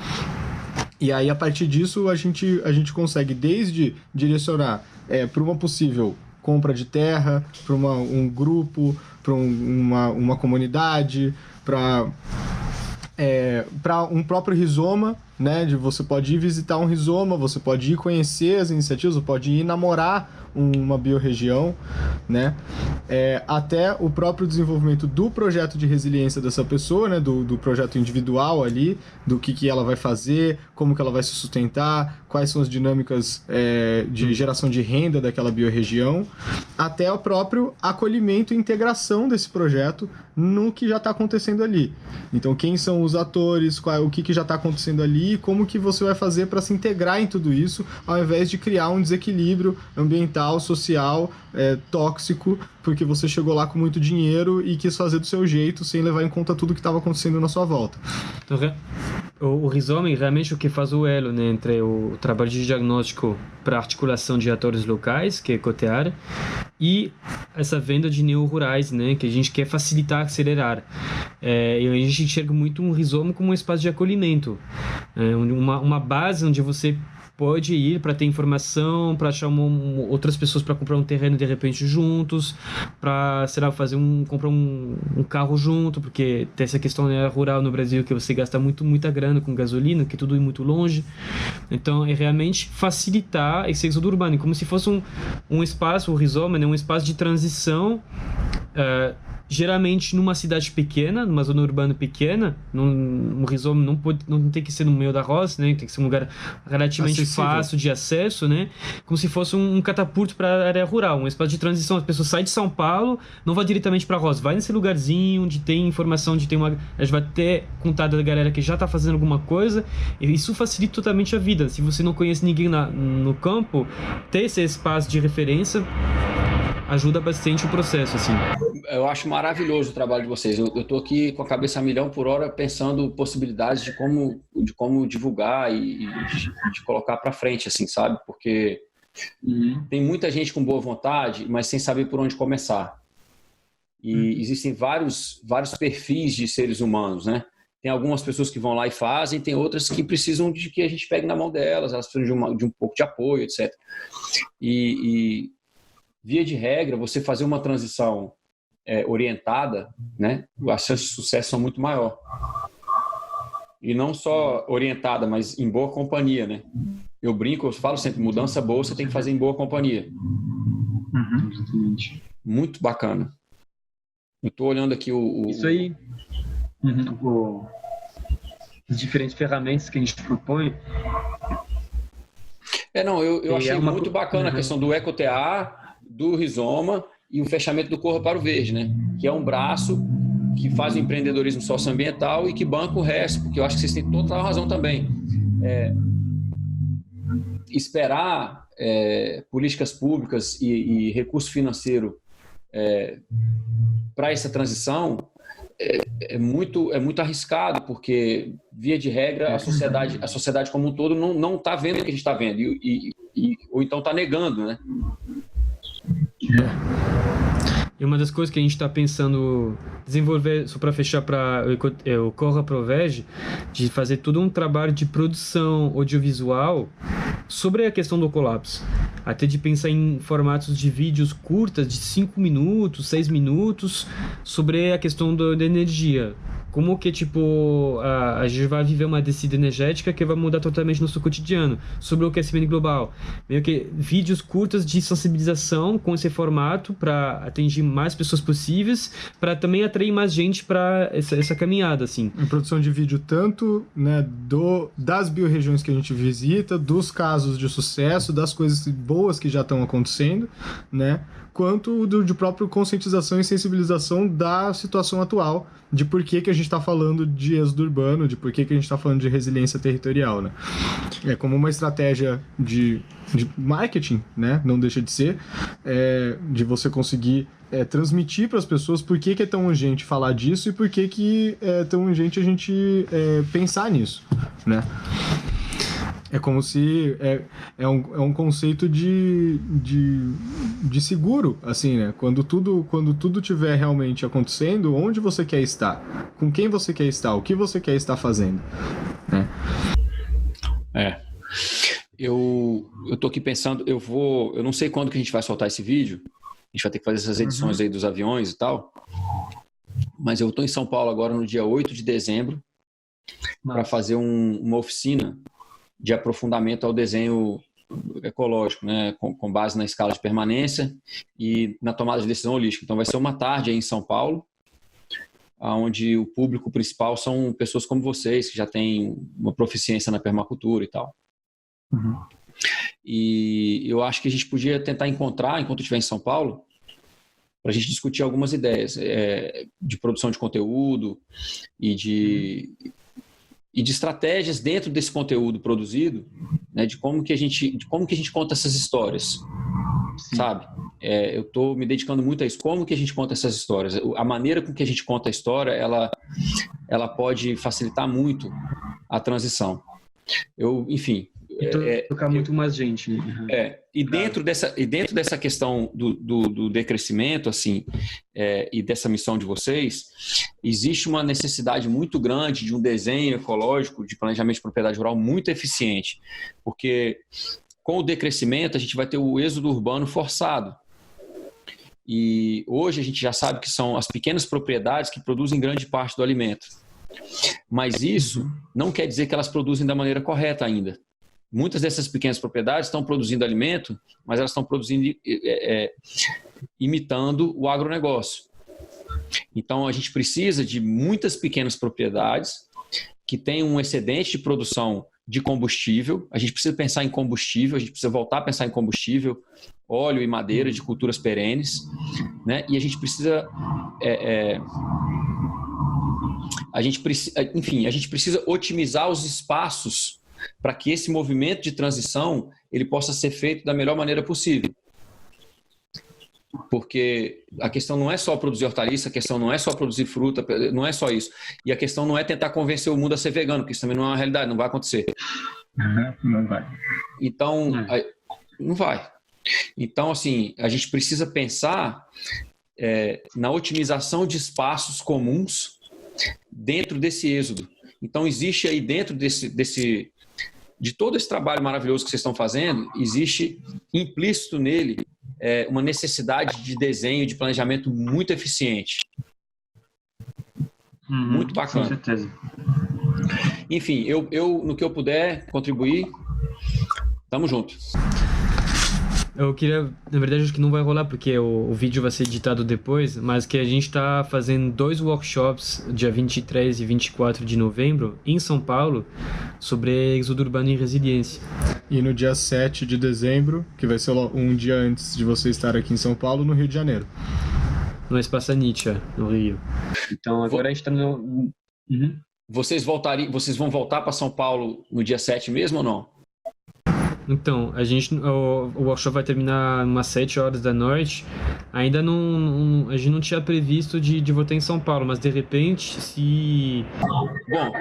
E aí, a partir disso, a gente consegue desde direcionar para uma possível compra de terra, para um grupo, para uma comunidade, para um próprio rizoma, né? Você pode ir visitar um rizoma, você pode ir conhecer as iniciativas, você pode ir namorar uma biorregião, né? Até o próprio desenvolvimento do projeto de resiliência dessa pessoa, né? Do projeto individual ali, do que ela vai fazer, como que ela vai se sustentar, quais são as dinâmicas de geração de renda daquela biorregião, até o próprio acolhimento e integração desse projeto no que já está acontecendo ali. Então, quem são os atores, o que já está acontecendo ali, e como que você vai fazer para se integrar em tudo isso, ao invés de criar um desequilíbrio ambiental, social, tóxico, porque você chegou lá com muito dinheiro e quis fazer do seu jeito, sem levar em conta tudo que estava acontecendo na sua volta. Então, o rizoma é realmente o que faz o elo, né, entre o trabalho de diagnóstico para articulação de atores locais, que é ecotear, e essa venda de neo-rurais, né, que a gente quer facilitar, acelerar. E a gente enxerga muito um rizoma como um espaço de acolhimento, uma base onde você pode ir para ter informação, para achar outras pessoas para comprar um terreno de repente juntos, para, sei lá, comprar um carro junto, porque tem essa questão, né, rural no Brasil, que você gasta muita grana com gasolina, que tudo é muito longe. Então, é realmente facilitar esse êxodo urbano, como se fosse um espaço, o rizoma, né, um espaço de transição, geralmente numa cidade pequena, numa zona urbana pequena. Um rizoma não tem que ser no meio da roça, né? Tem que ser um lugar relativamente acessível, fácil de acesso, né? Como se fosse um catapulto para a área rural, um espaço de transição. As pessoas saem de São Paulo, não vai diretamente para a roça, vai nesse lugarzinho onde tem informação, onde tem a gente vai ter contato da galera que já está fazendo alguma coisa, e isso facilita totalmente a vida. Se você não conhece ninguém no campo, ter esse espaço de referência ajuda bastante o processo, assim. Eu acho maravilhoso o trabalho de vocês. Eu estou aqui com a cabeça a milhão por hora pensando possibilidades de como divulgar e de colocar para frente, assim, sabe? Porque tem muita gente com boa vontade, mas sem saber por onde começar. E existem vários perfis de seres humanos, né? Tem algumas pessoas que vão lá e fazem, tem outras que precisam de que a gente pegue na mão delas, elas precisam de um pouco de apoio, etc. E via de regra, você fazer uma transição orientada, né, as chances de sucesso são muito maior. E não só orientada, mas em boa companhia, né? Eu brinco, eu falo sempre, mudança boa você tem que fazer em boa companhia. Muito bacana. Eu estou olhando aqui Isso aí. As diferentes ferramentas que a gente propõe. Eu achei muito bacana a questão do ecotear, do rizoma e o fechamento do Corra para o Verde, né? Que é um braço que faz o empreendedorismo socioambiental e que banca o resto, porque eu acho que vocês têm total razão também. Esperar políticas públicas e recurso financeiro para essa transição é muito arriscado, porque, via de regra, a sociedade como um todo não está vendo o que a gente está vendo, ou então está negando, né? E uma das coisas que a gente está pensando desenvolver, só para fechar para o Corra Provege, de fazer todo um trabalho de produção audiovisual sobre a questão do colapso. Até de pensar em formatos de vídeos curtas, de 5 minutos, 6 minutos, sobre a questão da energia. Como que, tipo, a gente vai viver uma descida energética que vai mudar totalmente nosso cotidiano, sobre o aquecimento global. Meio que vídeos curtos de sensibilização com esse formato para atingir mais pessoas possíveis, para também atrair mais gente para essa caminhada, assim. Em produção de vídeo tanto, né, das biorregiões que a gente visita, dos casos de sucesso, das coisas boas que já estão acontecendo, né, quanto de própria conscientização e sensibilização da situação atual, de por que a gente está falando de êxodo urbano, de por que a gente está falando de resiliência territorial, né? É como uma estratégia de marketing, né? Não deixa de ser, de você conseguir transmitir para as pessoas por que é tão urgente falar disso e por que é tão urgente a gente pensar nisso, né? É como se é um conceito de seguro, assim, né? Quando tudo tiver realmente acontecendo, onde você quer estar? Com quem você quer estar? O que você quer estar fazendo? Eu tô aqui pensando, eu não sei quando que a gente vai soltar esse vídeo. A gente vai ter que fazer essas edições aí dos aviões e tal. Mas eu tô em São Paulo agora no dia 8 de dezembro para fazer uma oficina de aprofundamento ao desenho ecológico, né, com base na escala de permanência e na tomada de decisão holística. Então vai ser uma tarde aí em São Paulo, onde o público principal são pessoas como vocês, que já têm uma proficiência na permacultura e tal. E eu acho que a gente podia tentar encontrar, enquanto eu estiver em São Paulo, para a gente discutir algumas ideias de produção de conteúdo e de estratégias dentro desse conteúdo produzido, né, de como que a gente conta essas histórias. Sim. Sabe? Eu estou me dedicando muito a isso. Como que a gente conta essas histórias? A maneira com que a gente conta a história, ela pode facilitar muito a transição. Enfim... tocar muito mais gente. Né? E dentro dessa questão do decrescimento, assim, e dessa missão de vocês, existe uma necessidade muito grande de um desenho ecológico, de planejamento de propriedade rural muito eficiente, porque com o decrescimento a gente vai ter o êxodo urbano forçado. E hoje a gente já sabe que são as pequenas propriedades que produzem grande parte do alimento. Mas isso não quer dizer que elas produzem da maneira correta ainda. Muitas dessas pequenas propriedades estão produzindo alimento, mas elas estão produzindo imitando o agronegócio. Então, a gente precisa de muitas pequenas propriedades que tenham um excedente de produção de combustível. A gente precisa pensar em combustível, a gente precisa voltar a pensar em combustível, óleo e madeira de culturas perenes, né? E a gente precisa... a gente precisa otimizar os espaços para que esse movimento de transição ele possa ser feito da melhor maneira possível. Porque a questão não é só produzir hortaliça, a questão não é só produzir fruta, não é só isso. E a questão não é tentar convencer o mundo a ser vegano, porque isso também não é uma realidade, não vai acontecer. Não vai. Então, não vai. Então, assim, a gente precisa pensar na otimização de espaços comuns dentro desse êxodo. Então, existe aí dentro de todo esse trabalho maravilhoso que vocês estão fazendo, existe implícito nele uma necessidade de desenho, de planejamento muito eficiente. Muito bacana. Com certeza. Enfim, eu no que eu puder contribuir, tamo junto. Eu queria, na verdade, acho que não vai rolar porque o vídeo vai ser editado depois, mas que a gente está fazendo 2 workshops, dia 23 e 24 de novembro, em São Paulo, sobre êxodo urbano e resiliência. E no dia 7 de dezembro, que vai ser um dia antes de você estar aqui em São Paulo, no Rio de Janeiro. No Espaço Nietzsche, no Rio. Então agora a gente está no... Vocês vão voltar para São Paulo no dia 7 mesmo ou não? Então, o workshop vai terminar umas 7 horas da noite. Ainda a gente não tinha previsto de voltar em São Paulo, mas de repente, se... Bom,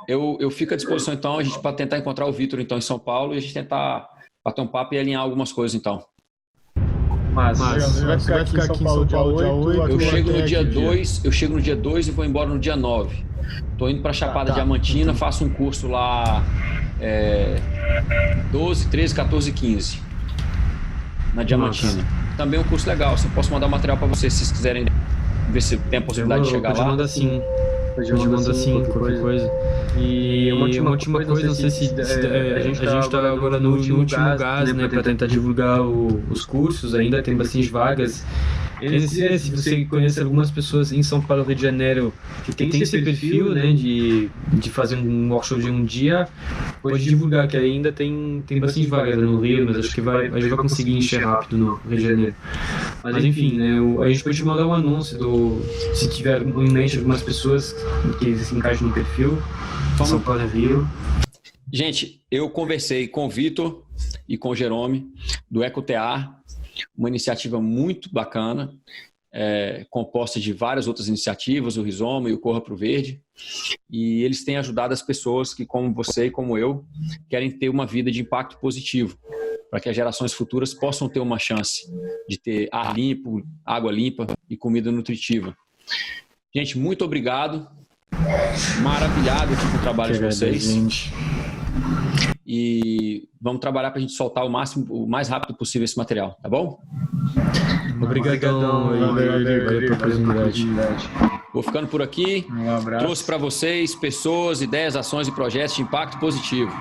eu fico à disposição então, a gente para tentar encontrar o Vitor então em São Paulo e a gente tentar bater um papo e alinhar algumas coisas então. Mas Você vai ficar aqui em São Paulo dia 8? Eu chego no dia 2, e vou embora no dia 9. Tô indo para Chapada Diamantina, faço um curso lá 12, 13, 14 e 15 na Diamantina. Também é um curso legal, eu posso mandar material para vocês se vocês quiserem ver se tem a possibilidade de chegar lá. Manda sim. Manda assim, qualquer coisa. E uma última coisa, não sei se a gente está agora no último gás, né, para tentar divulgar os cursos, ainda tem bastante vagas. Se você conhece algumas pessoas em São Paulo, Rio de Janeiro, que tem esse perfil, né, de fazer um workshop de um dia, pode divulgar, que ainda tem bastante vagas no Rio, mas acho que a gente vai conseguir encher rápido no Rio de Janeiro. Mas enfim, né, a gente pode mandar um anúncio se tiver em mente algumas pessoas que se encaixam no perfil, São Paulo e Rio. Gente, eu conversei com o Vitor e com o Jerome do EcoTA, uma iniciativa muito bacana, composta de várias outras iniciativas, o Rizoma e o Corra Pro Verde, e eles têm ajudado as pessoas que, como você e como eu, querem ter uma vida de impacto positivo, para que as gerações futuras possam ter uma chance de ter ar limpo, água limpa e comida nutritiva. Gente, muito obrigado, maravilhado aqui com o trabalho de vocês. Gente. E vamos trabalhar para a gente soltar o mais rápido possível esse material, tá bom? Obrigadão pela oportunidade. Vou ficando por aqui. Um abraço. Trouxe para vocês pessoas, ideias, ações e projetos de impacto positivo.